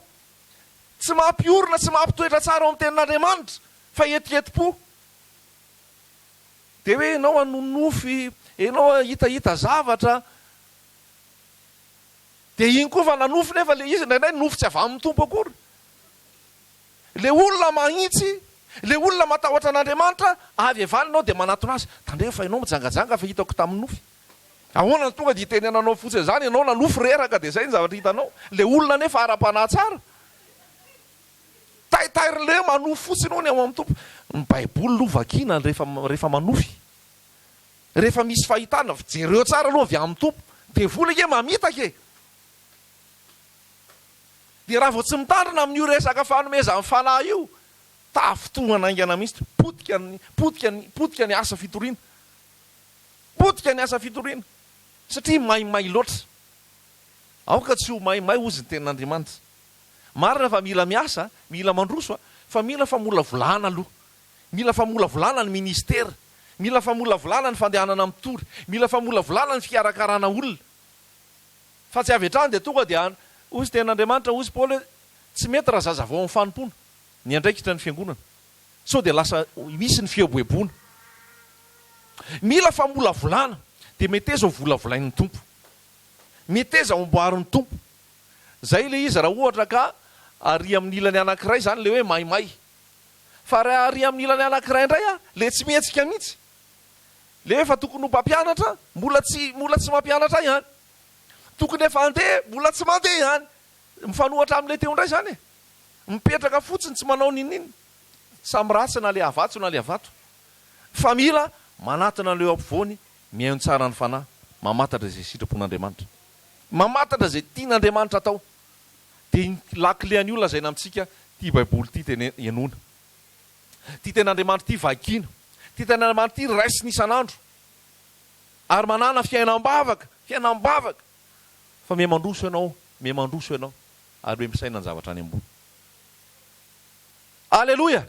tsy mampiorina tsy mampitoetra tsara ao amin'ny tenin'Andriamanitra fa etietipo de hoe enao anonofy enao hitahita zavatra de iny koa fa nanofy nefa le izy ndraindray nofy tsy avy amin'ny tompo akory le olona mahitsy le olona matahotra an'Andriamanitra avy avalinao de manatona azy tandreo fa ianao mijangajanga fa hitako tamin'ny nofy ahoana ny tonga de itenenanao fotsiny zany ianao nanofy reraka de zay ny zavatra hitanao le olona nefa ara-panahy tsara taitairyle manofy fotsiny ao ny ao amin'ny tompo ny baiboly lo vakina rehefa manofy rehefa misy fahitana jereo tsara aloha avy amin'ny tompo de vola ke mamitaka e de raha vao tsy mitandrina amin'io resaka fanomeza amin'ny fanahy io tafotohana aingana mihitsy potika ny asa fitoriana potika ny asa fitoriana satria maimay loatra aoka tsy ho maimay ozy ny tenin'Andriamanitra marina fa mila miasa mila mandroso fa mila famolavolana aloha mila famolavolana ny ministera mila famolavolana ny fandehanana amin'ny tory mila famolavolana ny fikarakarana olona fa tsy avy hatrany de tonga de ozy tenin'Andriamanitra ozy Paoly hoe tsy mety raha zaza vao amin'ny fanompona ny andraikitra ny fiangonana so de lasa misy ny fiaboeboana mila famolavolana de meteza ho volavolain'ny tompo meteza ho amboarin'ny tompo zay le izy raha ohatra ka ary amin'ny ilany anankiray zany le hoe maimay fa raha ary amin'ny ilany anankiray indray le tsy mihetsika mihitsy le efa tokony ho mpampianatra mbola tsy mampianatra ihany tokony efa andeha mbola tsy mandeha ihany mifanohatra amin'le teo indray zany mipetraka fotsiny tsy manao nininy samy ratsy na le avatso na le avato fa mila manatona leo ampovoany mihaino tsara ny fanahy mamatatra zay sitrapon'Andriamanitra mamatatra zay tian'Andriamanitra atao de laklean'ny olona zay namitsika ty baiboly ty tena ianona ty ten'Andriamanitra ty vakina ty ten'Andriamanitra ty raisiny isan'andro ary manana fiainam-bavaka fa mihamandroso ianao ary hoe misaina ny zavatra any ambony alleloia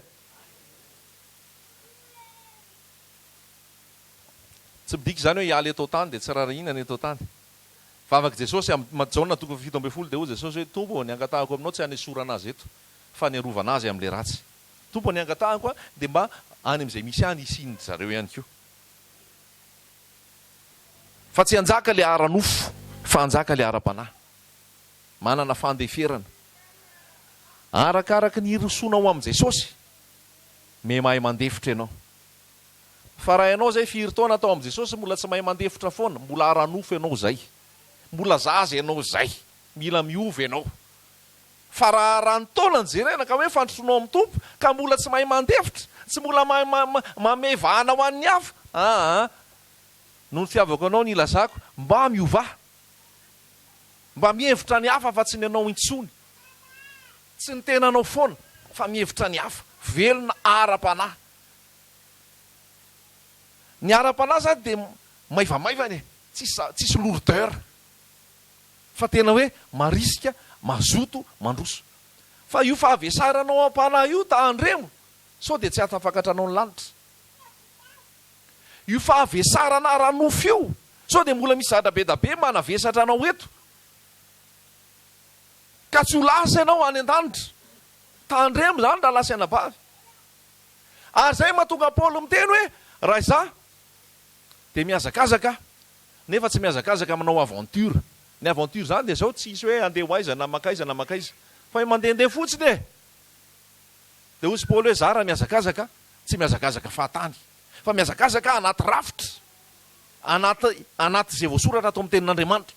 tsy midiky zany hoe hialy atao tany de tsy rarahina ny atao tany fa afaka Jesosy Jaona 7:12 de hoy Jesosy hoe tompo ny angatahako aminao tsy hanesorana azy eto fa ny arovana azy amin'le ratsy tompo ny angatahako de mba any am'izay misy any isin'ny zareo ihany koa fa tsy anjaka le ara-nofo fa anjaka le ara-panahy manana fandeferana arakaraky ny irosonao am' Jesosy me mahay mandefitra ianao fa raha ianao zay firy-taona atao am' Jesosy mbola tsy mahay mandefitra foana mbola ara-nofo ianao zay mbola zaza ianao zay mila miova ianao fa raha ranotaona ny jerena ka hoe fandrosonao amin'ny tompo ka mbola tsy mahay mandefitra tsy mbola mamevahana ho an'ny hafa no ny fiavako anao ny ilazako mba miova mba mihevitra ny hafa fa tsy ny anao intsony tsy ny tenanao foana fa mihevitra ny hafa velona ara-panahy ny ara-panahy zany de maivamaivany tsisy lourdeur fa tena hoe marisika mazoto mandroso fa io fahavesaranao am-panahy io taandremo so de tsy atafakatranao ny lanitra io fahavesarana ranofo io so de mbola misy zadabedabe manavesatra anao eto ka tsy ho lasa ianao any an-danitra tandremo zany raha lasa anabavy ary zay mahatonga Paoly miteny hoe raha iza de miazakazaka nefa tsy miazakazaka manao aventure ny aventure zany de zao tsy isy hoe andeha ho aiza na makaiza fa mandehandeha fotsiny e de ozy Paoly hoe za raha miazakazaka tsy miazakazaka fahatany fa miazakazaka anaty rafitra anaty zay voasoratra atao amin'ny tenin'Andriamanitra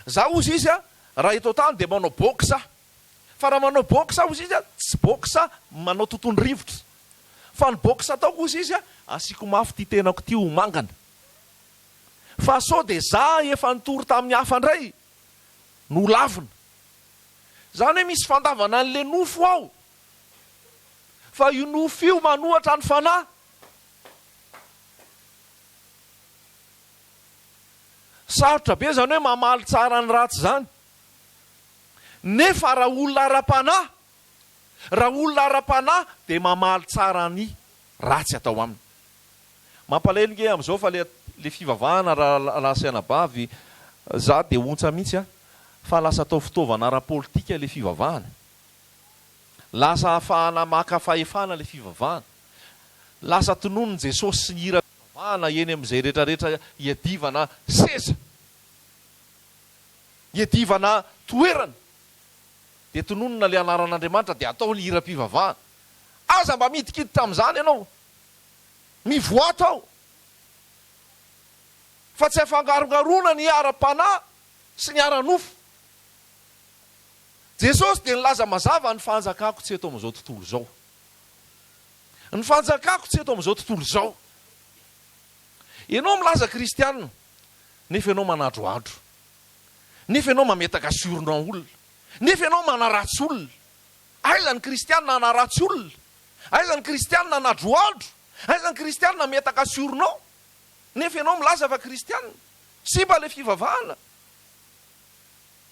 za ozy izy raha itao tany de manao boksa fa raha manao boksa ozy izy tsy boksa manao tontolo rivotra fa ny boksa ataoko ozy izy asiko mafy ty tenako ty ho mangana fa so de za efa nitory tamin'ny hafa indray no lavina zany hoe misy fandavana an'le nofo ao fa io nofo io manohatra ny fanahy sarotra be zany hoe mamaly tsara ny ratsy zany nefa raha olona ara-panahy de mamaly tsara ny ratsy atao aminy mampalahelo nge am'izao fa le fivavahana raha lasa anabavy za de ontsa mihitsy fa lasa atao fitaovana ara-politika le fivavahana. Lasa ahafahana maka fahefana le fivavahana. Lasa tononon Jesosy sy ny hira fivavahana eny amin'izay rehetrarehetra hiadivana seza, hiadivana toerana. Dia tononona le anaran'Andriamanitra dia atao ny hira-pivavahana. Aza mba midikiditra amin'izany ianao, mivoata ao, fa tsy afangarongarona ny ara-panahy sy ny ara-nofo. Jesosy dia nilaza mazava ny fanjakako tsy eto amin'izao tontolo izao. Ny fanjakako tsy eto amin'izao tontolo izao. Ianao milaza kristianina, nefa ianao manadroadro, nefa ianao mametaka sorona olona, nefa ianao manaratsy olona. Aiza ny kristianina anaratsy olona? Aiza ny kristianina anadroadro? Aiza ny kristianina metaka soronao? Nefa ianao milaza fa kristianina. Simba le fivavahana.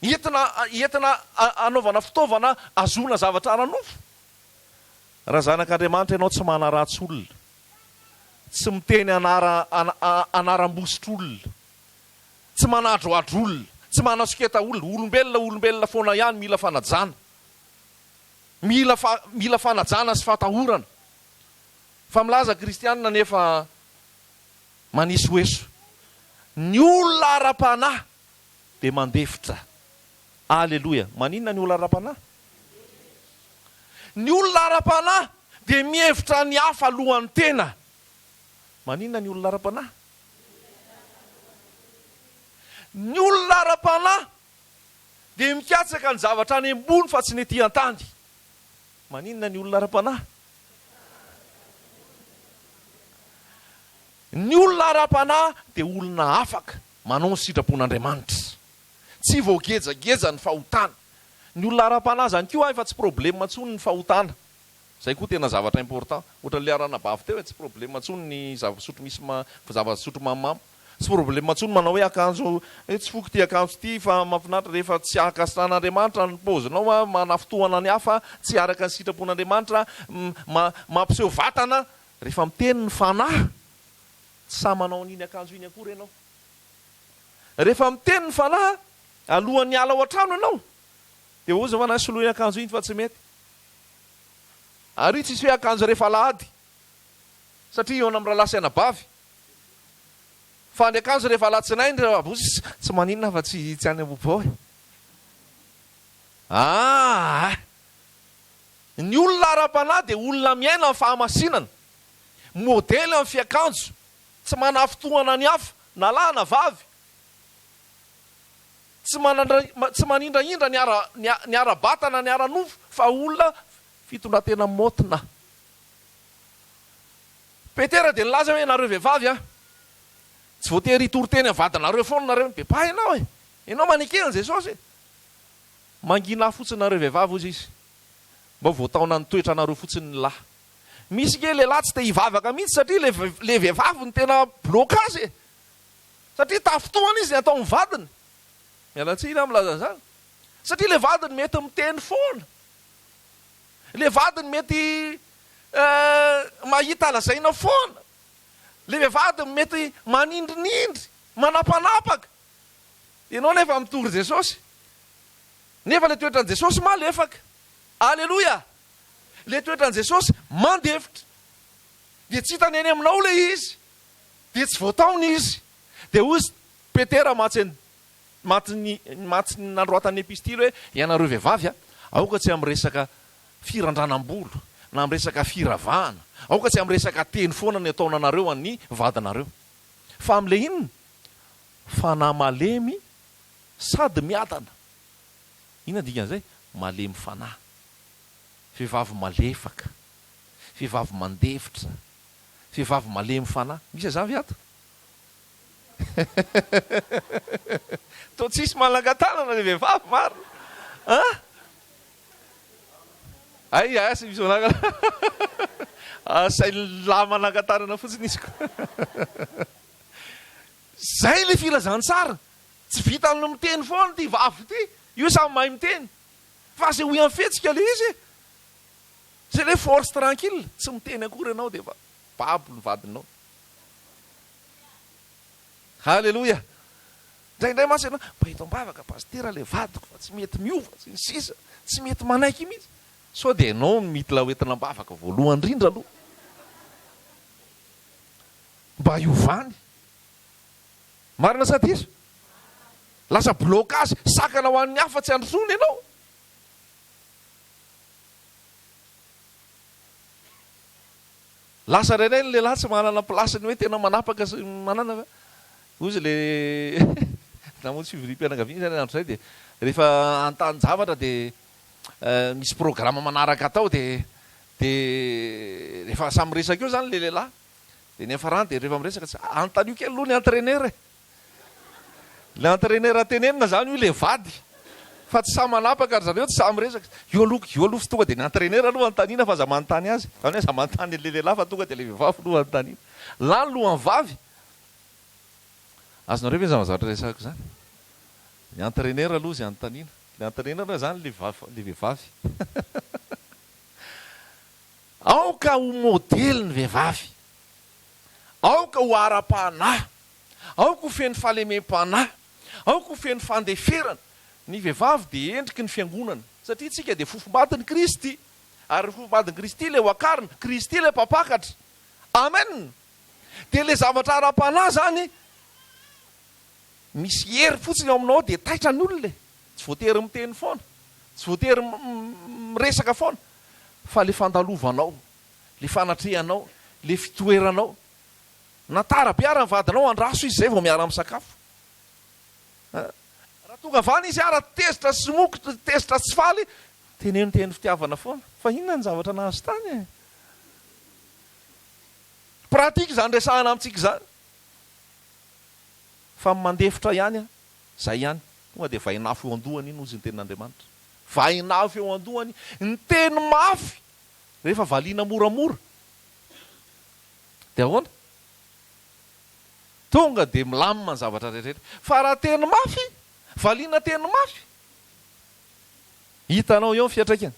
Entina anaovana fitaovana azona zavatra ara-nofo. Raha zanak'Andriamanitra ianao tsy manaratsy olona, tsy miteny anaram-bositra olona, tsy manadroadro olona, tsy manasiketa olona, olombelona foana ihany mila fanajana. Mila fanajana sy fatahorana. Fa milaza kristianina nefa manisy hoeso. Ny olona ara-panahy dia mandefitra. Aleloia. Maninona ny olona ara-panahy? Ny olona ara-panahy dia mihevitra ny hafa alohan'ny tena. Maninona ny olona ara-panahy? Ny olona ara-panahy dia mikatsaka ny zavatra any ambony fa tsy ny ety an-tany. Maninona ny olona ara-panahy? Ny olona ara-panahy dia olona afaka manao ny sitrapon'Andriamanitra. Tsy voagejageza ny fahotana. Ny olona ara-panahy zany koa efa tsy problema intsony ny fahotana. Zay koa tena zavatra important. Ohatran'le aranabavy teo tsy problema intsony ny zava-pisotro misy zava-pisotro mamamo. Tsy problema intsony manao hoe akanjo tsy foky ty akanjo ty fa mahafinaritra rehefa tsy ahakasitran'Andriamanitra ny paozinao manafitohana ny hafa, tsy araka ny sitrapon'Andriamanitra, mampiseho vatana rehefa miteny ny fanahy. Tsy sa manao an'iny akanjo iny akory ianao. Rehefa miteny ny fanahy alohan'ny ala ao an-trano ianao, dia ozy fa nasoloy akanjo iny fa tsy mety. Ary tsisy hoe akanjo rehefa lahady, satria eo amin'ny rahalasaina-bavy. Fa ny akanjo rehefa latsinainy rehefa abosy tsy maninona fa tsy any am-bobao. Ny olona ara-panahy dia olona miaina amin'ny fahamasinana, modely amin'ny fiakanjo, tsy manafitohana ny hafa, na lahy na vavy. Tsy manindraindra ny ara-batana, ny ara-nofo, fa olona fitondratena motina. Petera dia nilaza hoe nareo vehivavy tsy voatery hitory-teny avadanareo foana nareo bepaha ianao e. Ianao maneken'i Jesosy e. Mangina fotsiny nareo vehivavy ozy izy. Mba voataona ny toetra nareo fotsiny ny lahy. Misy ke lehilahy tsy te hivavaka mihitsy satria le vehivavy ny tena blokazy e. Satria tafitohana izy ny atao ny vadiny. Mialatsiny milaza zany. Satria le vadiny mety miteny foana. Le vadiny mety mahita lazaina foana. Le vehivavy mety manindrinindry, manapanapaka. Ianao nefa mitory Jesosy. Nefa le toetran'i Jesosy malefaka. Aleloia. Le toetran'i Jesosy mandefitra. Dia tsy hitany eny aminao le izy. Dia tsy voataony izy. Dia ozy Petera matsy nandroatany epistily hoe ianareo vehivavy aoka tsy amin'ny resaka firandranam-bolo na amin'ny resaka firavahana. Aoka tsy amin'ny resaka teny foana ny ataona anareo an'ny vadanareo. Fa amin'le inona? Fanahy malemy sady miadana. Inona dikan'izay? Malemy fanahy. Vehivavy malefaka. Vehivavy mandefitra. Vehivavy malemy fanahy. Misy zany ato? Toa tsisy malangatanana le vehivavy maro. Sy misy say lahy malangatanana fotsiny izy ko. Zay le filazany tsara. Tsy vita ny miteny foana ty vavy ty. Io samy mahay miteny. Fa zay ho ianfetsika le izy. Zay le force tranquille. Tsy miteny akory ianao dia fa babo ny vadinao. Halleluja. Indraindray masy ianao mba eto ambavaka pastera le vadiko fa tsy mety miova tsy ny sisa tsy mety manaiky mihitsy so dia ianao mity la hoentina ambavaka voalohany indrindra aloha mba iovany marina sa diso lasa blocage sakana ho an'ny hafa tsy androsony ianao lasa rainay ny lehilahy tsy manana plasiny hoe tena manapaka sy manana fa ozy le namoa tsy fivirim-pianakaviana zany andro zay dia rehefa antany zavatra dia misy programma manaraka atao dia rehefa samy resaka eo zany le lehilahy dia ny afarany dia rehefa miresaka tsy antan'io kely aloha ny entraîneur le entraîneur tenenina zany io le vady fa tsy samy manapaka ary zareo tsy samy resaka io aloha sy tonga dia ny entraîneur aloha antanina fa za manontany azy zany hoe za manontany le lehilahy fa tonga dia le vehivavy aloha antanina lany lohany vavy azonareo ve zavatra resako zany ny entraîneur aloha zay antanina le entraîneur zany le vehivavy aoka ho modely ny vehivavy aoka ho ara-panahy aoka ho feno fahalemem-panahy aoka ho feno fandeferana ny vehivavy dia endriky ny fiangonana satria tsika dia fofombadin'ny Kristy ary fofombadin'ny Kristy le ho akarina Kristy le mpapakatra amen dia le zavatra ara-panahy zany misy hery fotsiny ao aminao dia taitra ny olona tsy voatery miteny foana tsy voatery miresaka foana fa le fandalovanao le fanatrehanao le fitoeranao natara-piara ny vadinao andraso izy zay vao miara misakafo raha tonga vany izy ara tezitra sy mokotra tezitra tsy faly teneno teny fitiavana foana fa inona ny zavatra nahazo tany pratika zany resahana amintsika zany fa mandefitra ihany zay ihany tonga dia vainafo eo andohany iny ozy ny tenin'Andriamanitra vainafo eo andohany ny teny mafy rehefa valiana moramora dia ahoana tonga dia milamina ny zavatra rehetrarehetra fa raha teny mafy valiana teny mafy hitanao eo ny fiatraikany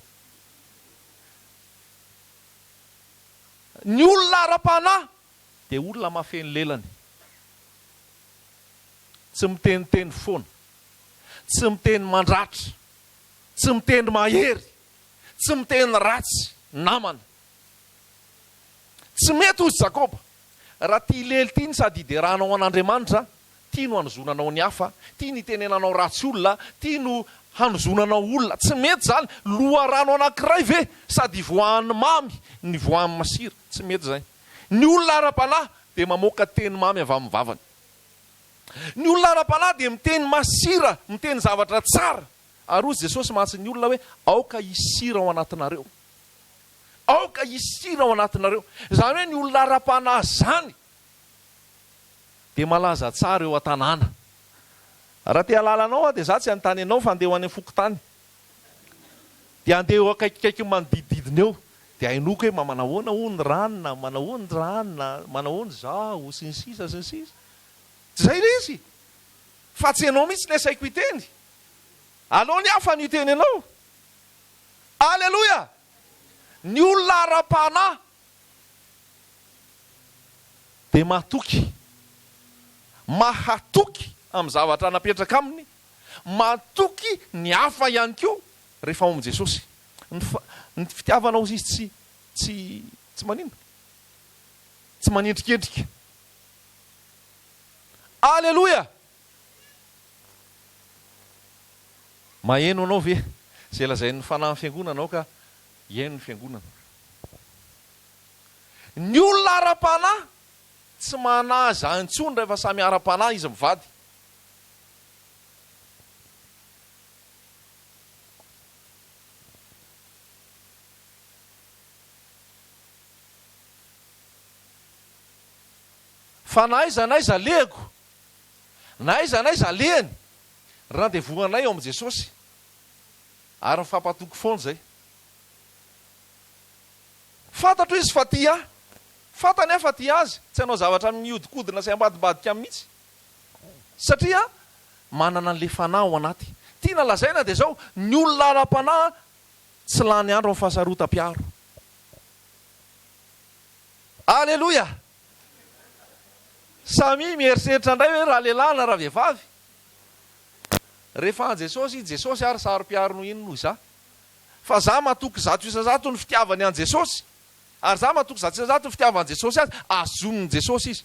ny olona ara-panahy dia olona mafeny lelany tsy miteniteny foana tsy miteny mandratra tsy miteny mahery tsy miteny ratsy namana tsy mety ozy Jakoba raha tia lely tia ny sady hideranao an'Andriamanitra tia no hanozonanao ny hafa tia ny tenenanao ratsy olona tia no hanozonanao olona tsy mety zany loha rano anankiray ve sady voan'ny mamy ny voan'ny masira tsy mety zay ny olona ara-panahy dia mamoaka teny mamy avy amin'ny vavany ny olona ara-panahy dia miteny masira miteny zavatra tsara ary ozy Jesosy mahatsy ny olona hoe aoka isira ao anatinareo aoka isira ao anatinareo zany hoe ny olona ara-panahy zany dia malaza tsara eo an-tanàna raha te halalanao dia za tsy anontany anao fa andeha ho any fokotany dia andeha eo akaikikaiky manodidididina eo dia hainoko hoe manahoana hono ranona manahoany ranona manahoany zao sy ny sisa sy ny sisa zay le izy fa tsy ianao mihitsy ny asaiko hiteny aleo ny hafa ny hiteny ianao alleloia ny olona ara-panahy dia mahatoky mahatoky amin'ny zavatra napetraka aminy mahatoky ny hafa ihany koa rehefa ao amin'i Jesosy ny fitiavanao izy tsy manino tsy manindrikendrika alleloia maheno anao ve zay lazain'ny fanahy fiangonanao ka hiaino ny fiangonana ny olona ara-panahy tsy manaza intsony rehefa samy ara-panahy izy mivady fa na aiza lehako na aiza lehany randevoanay ao amin'i Jesosy ary mifampatoky foana zay fantatro izy fa tia fantany afa tia azy tsy hanao zavatra miodikodina sy ambadibadika amin'ny mihitsy satria manana an'le fanahy ao anaty tiana lazaina dia zao ny olona ara-panahy tsy lany andro amin'ny fahasarotam-piaro alleloia samy mieritreritra indray hoe raha lehilahy na raha vehivavy rehefa an Jesosy ary saro-piaro no ino noho za fa za matoky zato isa-zato ny fitiavany an Jesosy ary za matoky zato isa-zato ny fitiavany Jesosy azy azominy Jesosy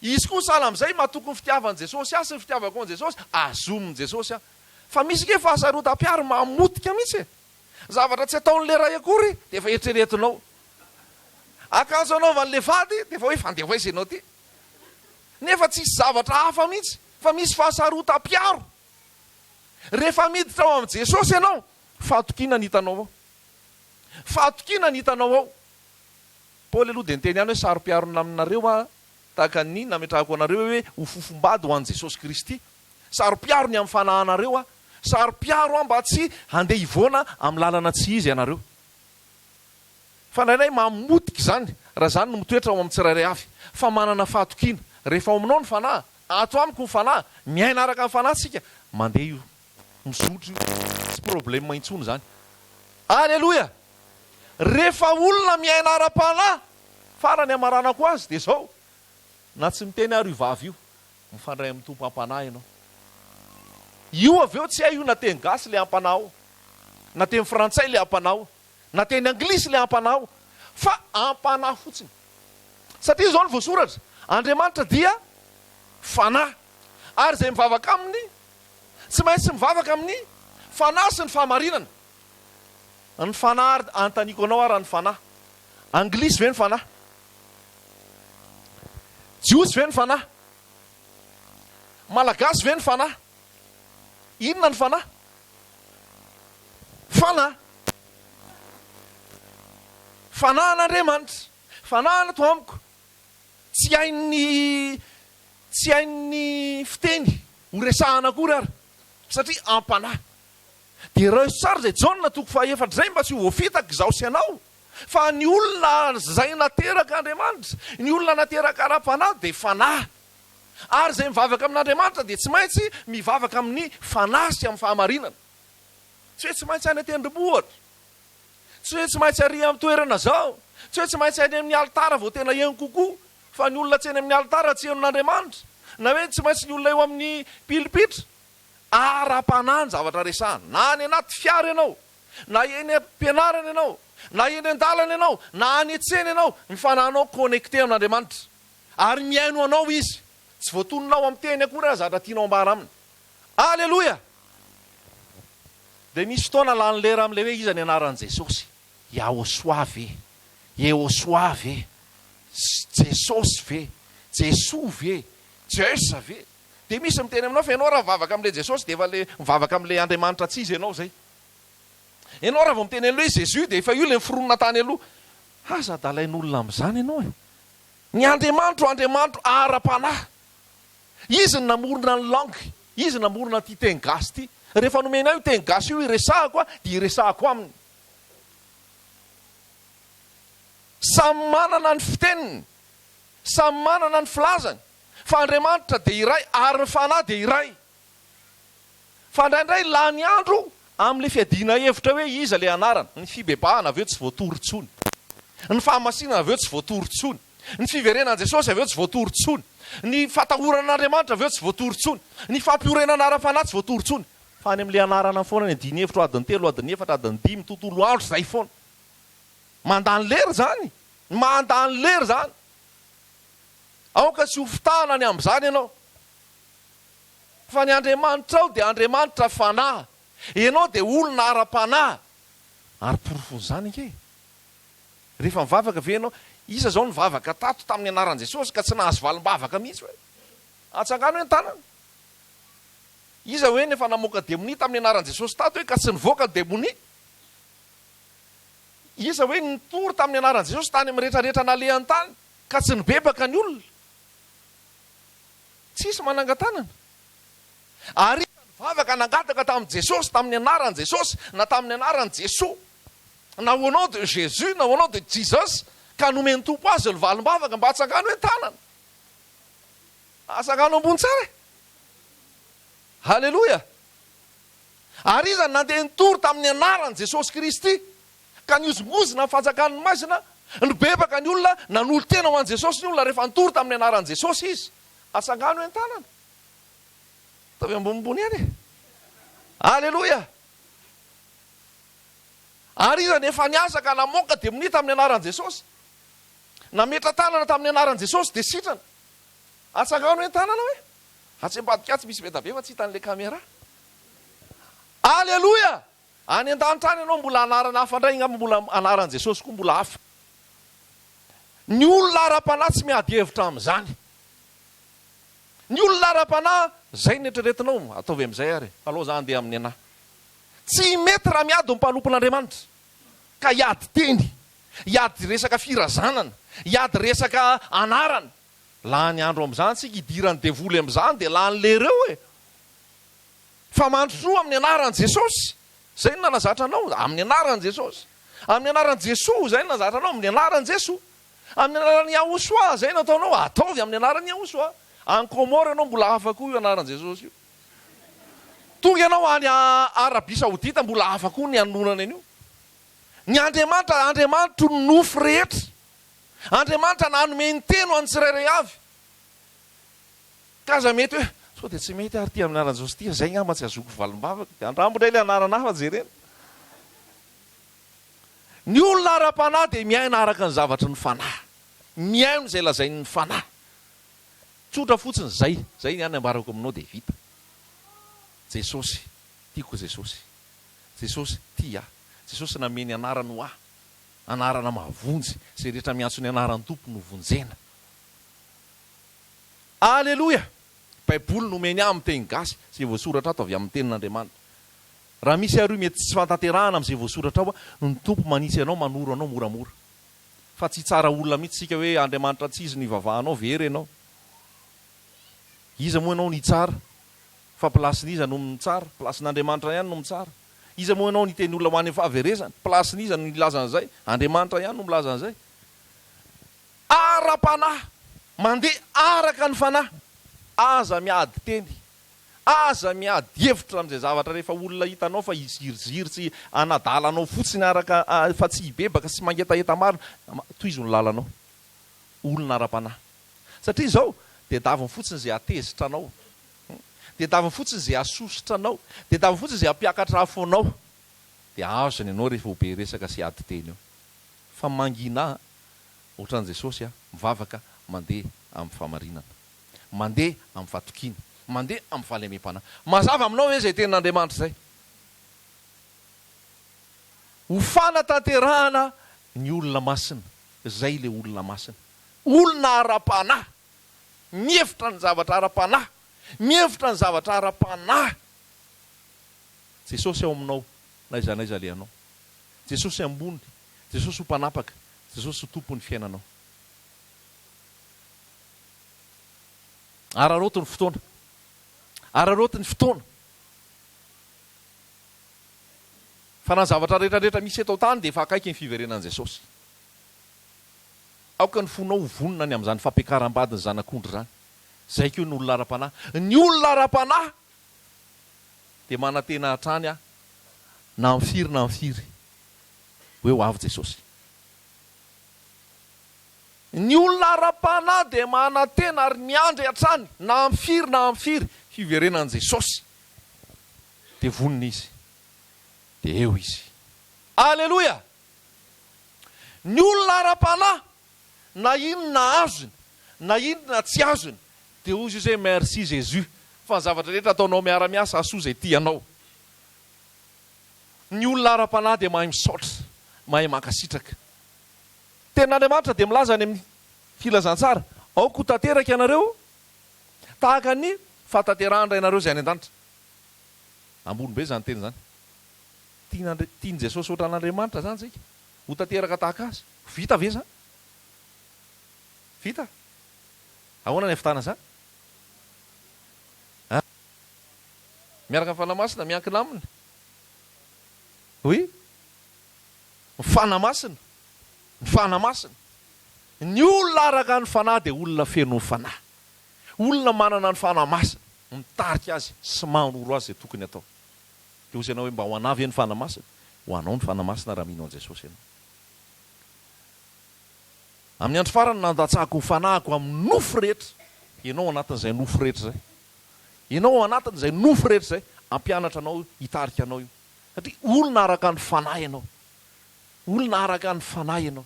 izy kosa sahala am'izay matoky ny fitiavany Jesosy azy sy ny fitiavako an Jesosy azominy Jesosy fa misy ke fahasarotam-piaro mamotika mihitsy zavatra tsy ataon'le ray akory de efa eritreretinao akanjo anaovan'le vady de efa hoe fandeha izy ianao ty nefa tsisy zavatra hafa mihitsy fa misy fahasarotam-piaro rehefa miditra ao am Jesosy ianao fahatokina ny hitanao ao fahatokina ny hitanao ao Paoly aloha de niteny ihany hoe saro-piarona aminareo tahaka ny nametrahako anareo hoe ho fofombady ho an Jesosy Kristy saro-piaro ny amin'ny fanahanareo saro-piaro mba tsy handeha hivoana amin'ny lalana tsy izy ianareo fa ndraindray mamotika zany raha zany no mitoetra ao amin'ny tsirairay avy fa manana fahatokina rehefa ao aminao ny fanahy ato amiko ny fanahy miaina araka ny fanahy tsika mandeha io misotro tsy problema intsony zany alleloia rehefa olona miaina ara-panahy farany amaranako azy de zao na tsy miteny ary io vavy io mifandray amin'ny tompo ampanahy ianao io avy eo tsy hay io na teny gasy le ampanao na teny frantsay le ampanao na teny anglisy le ampanao fa ampanahy fotsiny satria zao ny voasoratra Andriamanitra dia fanahy ary zay mivavaka aminy tsy maintsy mivavaka amin'ny fanahy sy ny fahamarinana ny fanahy ary antaniko anao ary ny fanahy anglisy ve ny fanahy jiosy ve ny fanahy malagasy ve ny fanahy inona ny fanahy fanahy fanahan'Andriamanitra fanahana to amiko tsy hain'ny fiteny ho resahana akory ary satria ampanahy de raha sary zay jaona toko fahaefatra zay mba tsy ho voafitaka zaho sy anao fa ny olona zay nateraka Andriamanitra ny olona nateraka ara-panahy de fanahy ary zay mivavaka amin'Andriamanitra de tsy maintsy mivavaka amin'ny fanahy sy amin'ny fahamarinana tsy hoe tsy maintsy any atendrombohatra tsy hoe tsy maintsy ary amin'ny toerana zao tsy hoe tsy maintsy any amin'ny alitara vao tena eny kokoa fa ny olona tsy eny amin'ny alitara tsy henon'Andriamanitra na hoe tsy maintsy ny olona eo amin'ny pilipitra ara-panahy ny zavatra resahana na any anaty fiara ianao na eny am-pianarana ianao na eny an-dalana ianao na any an-tsena ianao ny fanahinao connecté amin'Andriamanitra ary miaino anao izy tsy voatononao amin'ny teny akory raha zavatra tianao ambara aminy alleloia de misy fotoana lany lera amin'le hoe iza ny anaran'i Jesosy Yahosoavy Yehosoavy Jesosy ve Jesoa ve Jesa ve de misy miteny aminao fa ianao raha mivavaka amin'le Jesosy de efa le mivavaka amin'le Andriamanitra tsy izy ianao zay ianao raha vao miteny an'le Jésus de efa io le miforonona tany aloha aza dalain'olona am'izany ianao ny Andriamanitra ara-panahy izy ny namorona ny langue izy namorona ty teny gasy ty rehefa nomena io teny gasy io iresahako dia iresahako aminy samy manana ny fiteniny samy manana ny filazany fa Andriamanitra de iray ary ny fanahy de iray fa ndraindray lany andro amin'le fiadina hevitra hoe iza le anarana ny fibebahana aveo tsy voatoritsony ny fahamasinana aveo tsy voatoritsony ny fiverenan'i Jesosy aveo tsy voatoritsony ny fatahoran'Andriamanitra aveo tsy voatoritsony ny fampiorenana ara-panahy tsy voatoritsony fa any amin'le anarana foana ny adiny hevitra adiny telo adiny efatra adiny dimy tontolo andro zay foana mandany lery zany mandany lery zany aoka tsy ho fitahana ny am'izany ianao fa ny Andriamanitra ao de Andriamanitra fanahy ianao de olona ara-panahy ary porofony zany ke rehefa mivavaka ve ianao iza zao nivavaka tato tamin'ny anaran'i Jesosy ka tsy nahazo valim-bavaka mihitsy hoe atsangano hoe ny tanana iza hoe nefa namoaka demoni tamin'ny anaran'i Jesosy tato hoe ka tsy nivoaka ny demoni iza hoe nitory tamin'ny anaran'i Jesosy tany amin'ny rehetrarehetra nalehan'ny tany ka tsy nibebaka ny olona tsisy manangatanana ary nivavaka nangataka tamin'i Jesosy tamin'ny anaran'i Jesosy na tamin'ny anaran'i Jesosy na au nom de Jésus na au nom de Jesus ka nomeny tompo azy ny valim-bavaka mba atsangano hoe tanana atsangano ambony tsara halleloia ary iza nandeha nitory tamin'ny anaran'i Jesosy Kristy ka niozongozona fanjakan'ny masina nibebaka ny olona nanolo tena ho an' Jesosy ny olona rehefa nitory tamin'ny anaran'i Jesosy izy atsangano hoe tanana Ataovy ambonimbony any e. Aleloia. Ary iza nefa niasa namoaka dia minita amin'ny anaran'i Jesosy. Nametra tanana tamin'ny anaran'i Jesosy dia sitrana. Atsangano hoe tanana hoe. Atsembadika tsy misy betabe fa tsy hitan'ilay kamera. Aleloia. Any an-danitra any ianao mbola anarana hafa indray ngamba mbola anaran'i Jesosy koa mbola hafa. Ny olona ara-panahy tsy miady hevitra amin'izany. Ny olona ara-panahy zay ny eritreretinao ataovy amin'izay ary. Alao za andeha amin'ny anahy. Tsy mety raha miady ny mpanompon'Andriamanitra. Ka hiady teny, hiady resaka firazanana, hiady resaka anarana. Laha ny andro amin'izany tsika hidirany devoly amin'izany dia laha nylereo e. Fa mandrosoa amin'ny anaran'i Jesosy. Zay no nanazatra anao amin'ny anaran'i Jesosy. Amin'ny anaran'i Jesosy zay no nanazatra anao amin'ny anaran'i Jesosy. Amin'ny anaran'ny Ahosoa zay no ataonao ataovy amin'ny anaran'ny Ahosoa. Any Komoro ianao mbola hafa koa io anaran'i Jesosy io. Tonga ianao any Arabia Saodita mbola hafa koa ny anonana an'io. Ny Andriamanitra nofo rehetra. Andriamanitra nanome ny teny any tsirairay avy. Kaza mety hoe so dia tsy mety ary ty amin'ny anaran'i Jesosy ty zay ngamba tsy azoko valimbavaka. Dia andrambo indray ilay anarana hafa jerena. Ny olona ara-panahy dia miaina araka ny zavatra ny fanahy. Miaino izay lazainy ny fanahy. Tsotra fotsiny zay ny any ambarako aminao dia vita. Jesosy, tiako Jesosy. Jesosy tia. Jesosy nameny anarana ho ahy. Anarana mahavonjy. Izay rehetra miantso ny anaran'ny tompo no vonjena. Aleloia. Baiboly nomeny ahy amin'ny teny gasy. Izay voasoratra ato avy amin'ny tenin'Andriamanitra. Raha misy aroy mety tsy fahatanterahana amin'izay voasoratra ao, ny tompo manitsy anao, manoro anao moramora. Fa tsy tsara olona mihitsy tsika hoe Andriamanitra tsy izy ny vavahanao very ianao. Iza moa ianao ny tsara. Fa plasin'iza no ny tsara, plasin'Andriamanitra ihany no tsara. Iza moa ianao ny teny olona ho any fahaverezana, plasin'iza no milazana izay, Andriamanitra ihany no milazana izay. Ara-panahy, mandeha araka ny fanahy. Aza miady teny, aza miady hevitra amin'izay zavatra rehefa olona hitanao fa iziriziry tsy anadalanao fotsiny araka fa tsy hibebaka sy mangetaheta marina, toizo ny lalanao. Olona ara-panahy. Satria izao dia daviny fotsiny izay atezitra anao. Dia daviny fotsiny izay asositra anao. Dia daviny fotsiny izay ampiakatra afonao. Dia azony ianao rehefa ho be resaka sy ady teny eo. Fa mangina ohatran'i Jesosy mivavaka mandeha amin'ny famarinana. Mandeha amin'ny fatokiana. Mandeha amin'ny fahalemem-panahy. Mazava aminao hoe izay tenin'Andriamanitra izay. Ho fanatanterahana ny olona masina. Izay ilay olona masina. Olona ara-panahy. Mihevitra ny zavatra ara-panahy. Mihevitra ny zavatra ara-panahy. Jesosy ao aminao, na iza alehanao. Jesosy ambony, Jesosy ho mpanapaka, Jesosy ho tompon'ny fiainanao. Ararotin'ny fotoana. Ararotin'ny fotoana. Fa na zavatra rehetrarehetra misy eto tany dia efa akaiky ny fiverenan'i Jesosy. Aoka ny fonao ho vonona ny amin'izany fampiakaram-bady ny zanak'ondry zany. Zay koa ny olona ara-panahy. Ny olona ara-panahy dia manantena hatrany na mifiry hoe ho avy Jesosy. Ny olona ara-panahy dia manantena ary miandry hatrany na mifiry fiverenan'i Jesosy. Dia vonona izy. Dia eo izy. Aleloia. Ny olona ara-panahy na inona azony, na inona tsy azony, dia hozy izay merci Jésus. Fa ny zavatra rehetra ataonao miara-miasa asoa izay tianao. Ny olona ara-panahy dia mahay misaotra, mahay mankasitraka. Tenin'Andriamanitra dia milaza any amin'ny filazantsara. Aoka ho tanteraka ianareo tahaka ny fahatanterahan'ny Rainareo izay any an-danitra. Ambony be zany teny zany. Tiany Jesosy ohatran'Andriamanitra zany tsika. Ho tanteraka tahaka azy. Vita ve zany? Vita? Ahoana ny havitana zany? Miaraka amin'ny fanamasina, miankina aminy. Oui? Ny fanamasina. Ny fanamasina. Ny olona araka ny fanahy dia olona feno ny fanahy. Olona manana ny fanamasina. Mitarika azy sy manoro azy izay tokony atao. Dia hozy ianao hoe mba ho anavy ny fanamasina. Ho anao ny fanamasina raha mino an'i Jesosy ianao. Amin'ny andro farany nandatsahako ny fanahiko amin'ny nofo rehetra. Ianao anatin'izay nofo rehetra izay. ianao anatiny zay nofo rehetra zay ampianatra anao hitarika anao io satria olona araka ny fanahy ianao, olona araka ny fanahy ianao.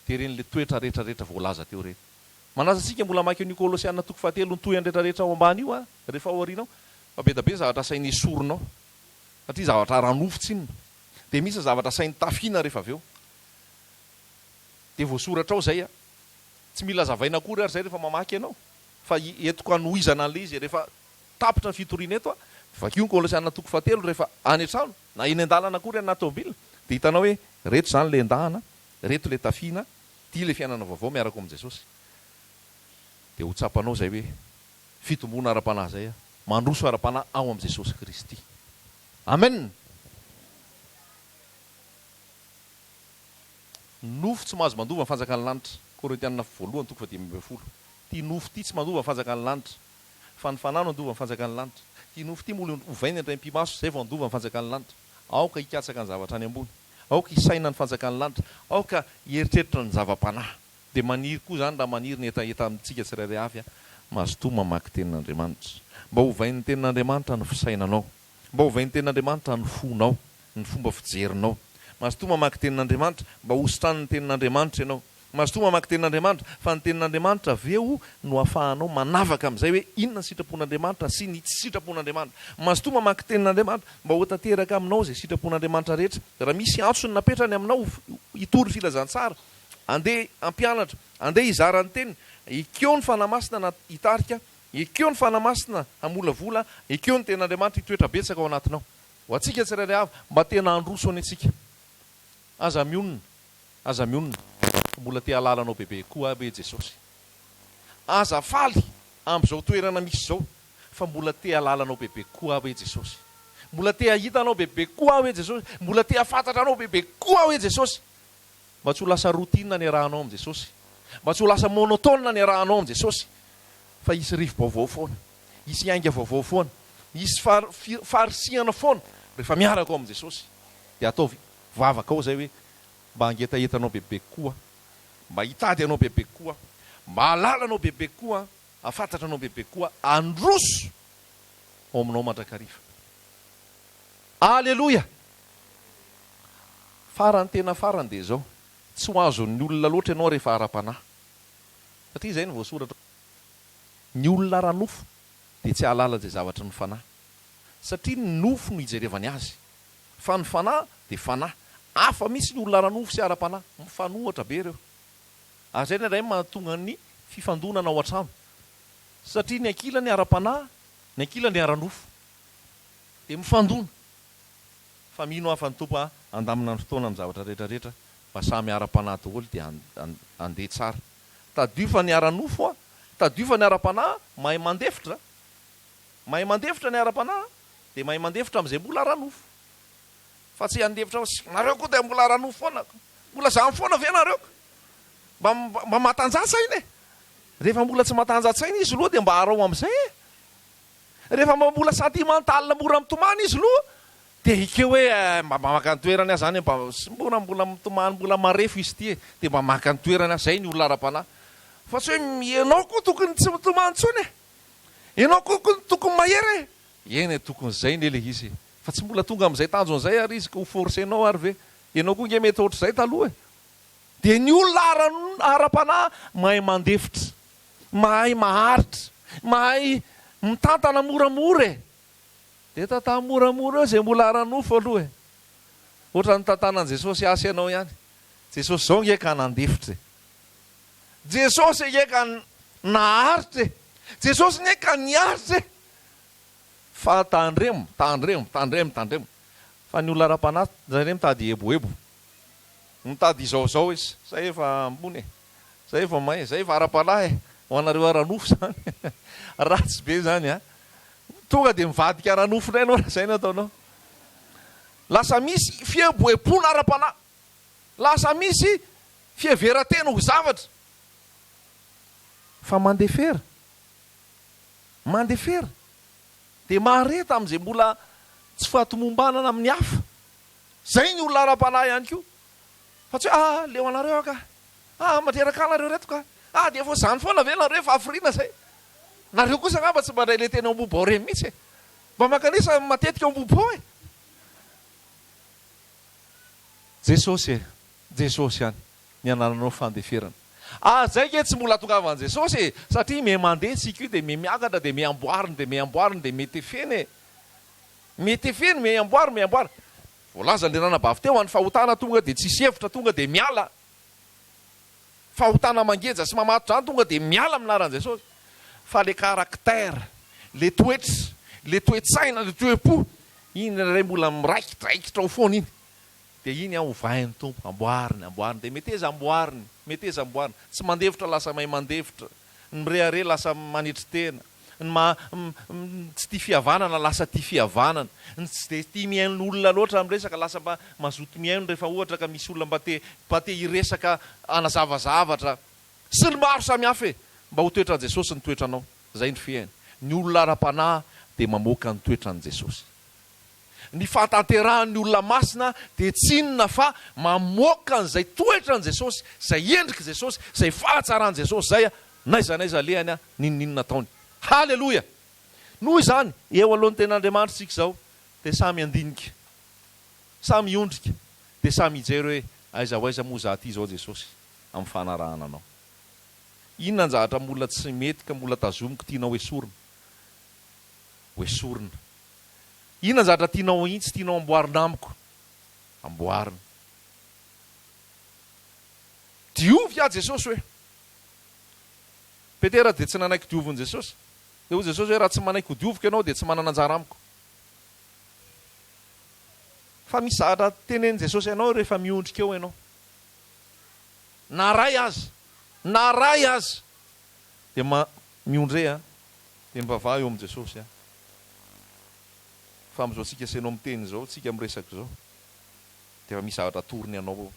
De reny le toetra rehetrarehetra voalaza teo reny. Manaza sika mbola maky ny Kolosiana 3 ny toy andretrarehetra ao ambany io a rehefa ao aorianao fa be da be zavatra sainy esorinao satria zavatra ranofo tsinona. De misy zavatra sainy tafiana rehefa avy eo de voasoratra ao zay a tsy mila zavaina akory ary zay rehefa mamaky ianao fa etoko anohizana an'le izy rehefa tapitra ny fitoriana eto a vakio ny Kolosiana 3 rehefa any an-trano na eny an-dalana akory anaty tômôbila de hitanao hoe reto zany le ndahana, reto le tafiana, ty le fiainana vaovao miaraka amin'i Jesosy. De ho tsapanao zay hoe fitombona ara-panahy zay a mandroso ara-panahy ao amin'i Jesosy Kristy. Amen. Nofo tsy mahazo mandova ny fanjakan'ny lanitra. Korintianina 1:20. Ty nofo ty tsy mandova ny fanjakan'ny lanitra. Fa ny fanahy no mandova ny fanjakan'ny lanitra. Ty nofo ty mola ovainy andray mpimaso zay vao mandova ny fanjakan'ny lanitra. Aoka hikatsaka ny zavatra any ambony. Aoka hisaina ny fanjakan'ny lanitra. Aoka hieritreritra ny zava-panahy. De maniry koa zany raha maniry ny etaeta amintsika tsirairay avy a mazotoa mamaky tenin'Andriamanitra. Mba hovain'ny tenin'Andriamanitra ny fisainanao. Mba hovain'ny tenin'Andriamanitra ny fonao, ny fomba fijerinao. Mazotoa mamaky tenin'Andriamanitra mba hositran'ny tenin'Andriamanitra ianao. Mazotoa mamaky tenin'Andriamanitra fa ny tenin'Andriamanitra aveo no ahafahanao manavaka amin'izay hoe inona ny sitrapon'Andriamanitra sy ny tsy sitrapon'Andriamanitra. Mazotoa mamaky tenin'Andriamanitra mba ho tanteraka aminao zay sitrapon'Andriamanitra rehetra. Raha misy antso ny napetrany aminao hitory filazantsara, andeha ampianatra, andeha hizara ny teny, ekeo ny fanahy masina na hitarika, ekeo ny fanahy masina hamolavola, ekeo ny tenin'Andriamanitra hitoetra betsaka ao anatinao. Ho antsika tsirairay avy mba tena androso any antsika. Aza mionona, aza mionona. Mbola te halalanao bebe koa aby Jesosy. Aza faly amin'izao toerana misy zao fa mbola te halalanao bebe koa aby Jesosy. Mbola te hahitanao bebe koa aby Jesosy. Mbola te hafantatra anao bebe koa aby Jesosy. Mba tsy ho lasa routine ny arahanao amin'i Jesosy. Mba tsy ho lasa monotone ny arahanao amin'i Jesosy. Fa hisy rivo vaovao foana, hisy ainga vaovao foana, hisy farisiana foana rehefa miaraka ao amin'i Jesosy. De ataovy vavaka ao zay hoe mba hangetahetanao bebe koa, mba hitady anao bebe koa, mba halalanao bebe koa, afantatra anao bebe koa, androso ao aminao mandrakariva. Aleloia. Farany tena farany de zao, tsy ho azon'ny olona loatra ianao rehefa ara-panahy. Satria zay ny voasoratra. Ny olona ranofo de tsy halala zay zavatra ny fanahy. Satria ny nofo no hijerevany azy. Fa ny fanahy de fanahy. Hafa misy ny olona ranofo sy ara-panahy, mifanohatra be reo. Ary zay ny ray mahatonga ny fifandonana ao an-trano. Satria ny ankila ny ara-panahy, ny ankila ny ara-nofo. De mifandona. Fa mino hafa ny tompo andamina ny fotoana amin'ny zavatra rehetrarehetra mba samy ara-panahy daholo de andeha tsara. Tadio fa ny ara-nofo a, tadio fa ny ara-panahy mahay mandefitra. Mahay mandefitra ny ara-panahy de mahay mandefitra amin'izay mbola ara-nofo. Fa tsy handefitra nareo koa de mbola ara-nofo foana. Mbola zany foana ve nareo? Mba matanjatsaina e. Rehefa mbola tsy matanjatsaina izy loha de mba arao amin'izay. Rehefa mbola sentimental mora mitomany izy loha de ikeo hoe mba maka ny toerany azy zany mbola mitomany mbola marefo izy ty de mba maka ny toerany azy zay ny olona ara-panahy. Fa tsy hoe ianao koa tokony tsy mitomany tsony e. Ianao koa tokony mahery e. Eny e tokony zay ny le izy. Fa tsy mbola tonga amin'izay tanjon'izay ary izy ka ho forcenao ary ve. Ianao koa nge mety ohatr'izay taloha e. De ny olona ara-panahy mahay mandefitra, mahay maharitra, mahay mitantana moramora e. De tantana moramora eo zay mbola ara-nofo aloha e. Ohatra ny tantanan'i Jesosy asy ianao ihany. Jesosy zao nge ka nandefitra e. Jesosy nge ka naharitra e. Jesosy nge ka niharitra e. Fa tandremo. Fa ny olona ara-panahy zay mitady eboebo. Mitady izaozao izy. Zay efa ambony e. Zay efa mahay. Zay efa ara-panahy e. Ho anareo ara-nofo zany. Ratsy be zany a. Tonga de mivadika ara-nofo nay anao raha zay nataonao. Lasa misy fieboepona ara-panahy. Lasa misy fieveran-tena ho zavatra. Fa mandefera. Mandefera. De mahareta amin'izay mbola tsy fahatomombanana amin'ny hafa. Zay ny olona ara-panahy ihany koa. Fa tsy hoe leo anareo ka. Materaka anareo reto ka. De efa zany foana ve nareo efa afrina zay. nareo kosa ngamba tsy mandray le tena ombobao reny mihitsy mba makanisa matetika ombobao Jesosy Jesosy ihany ny anananao fandeferana. Zay ke tsy mbola tongavan Jesosy satria me mandeha tsika io dia me miakatra dia me amboariny dia me amboariny dia mety efeny mety efeny me amboary voalaza le ranabavy teo any fahotana tonga dia tsisy hevitra tonga dia miala fahotana mangeja sy mamatotrany tonga dia miala aminaran Jesosy fa le karaktera le toetra le toetsaina le toe-po iny ray mbola miraikitraikitra ao foana iny dia iny ovahin'ny tompo amboariny dia meteza amboariny tsy mandevitra lasa may mandevitra ny mirehare lasa manitry tena tsy tia fihavanana lasa tia fihavanana tsy dia tia miain'olona loatra amresaka lasa mba mazoto miaino rehefa ohatra ka misy olona mba te iresaka anazavazavatra sy ny maro samihafa mba ho toetran Jesosy ny toetranao. Zay ny fiaina. Ny olona ara-panahy dia mamoaka ny toetran Jesosy. Ny fahatanterahan'ny olona masina dia tsy inona fa mamoaka n'izay toetran Jesosy, zay endriky Jesosy, zay fahatsaran Jesosy zay naiza lehany ninninona taony. Haleloia. Noho izany eo alohan'ny ten'Andriamanitra tsika zao dia samy andinika, samy iondrika, dia samy hijery hoe aiza moa za ty zao Jesosy amin'ny fanarahana anao. Inona ny zavatra mbola tsy mety ka mbola tazomiko tianao hoesorina? Inona ny zavatra tianao iny tsy tianao amboarina amiko? Amboarina. Diovy Jesosy hoe. Petera dia tsy nanaiky diovin Jesosy. Dia hoy Jesosy hoe raha tsy manaiky ho dioviko ianao dia tsy manana anjara amiko. Fa misy zavatra teneny Jesosy ianao rehefa miondrika eo ianao. Naray azy dia miondre dia mivavaha eo amin'i Jesosy fa amin'izao tsika senao miteny zao tsika miresaka zao dia misy zavatra toriny ianao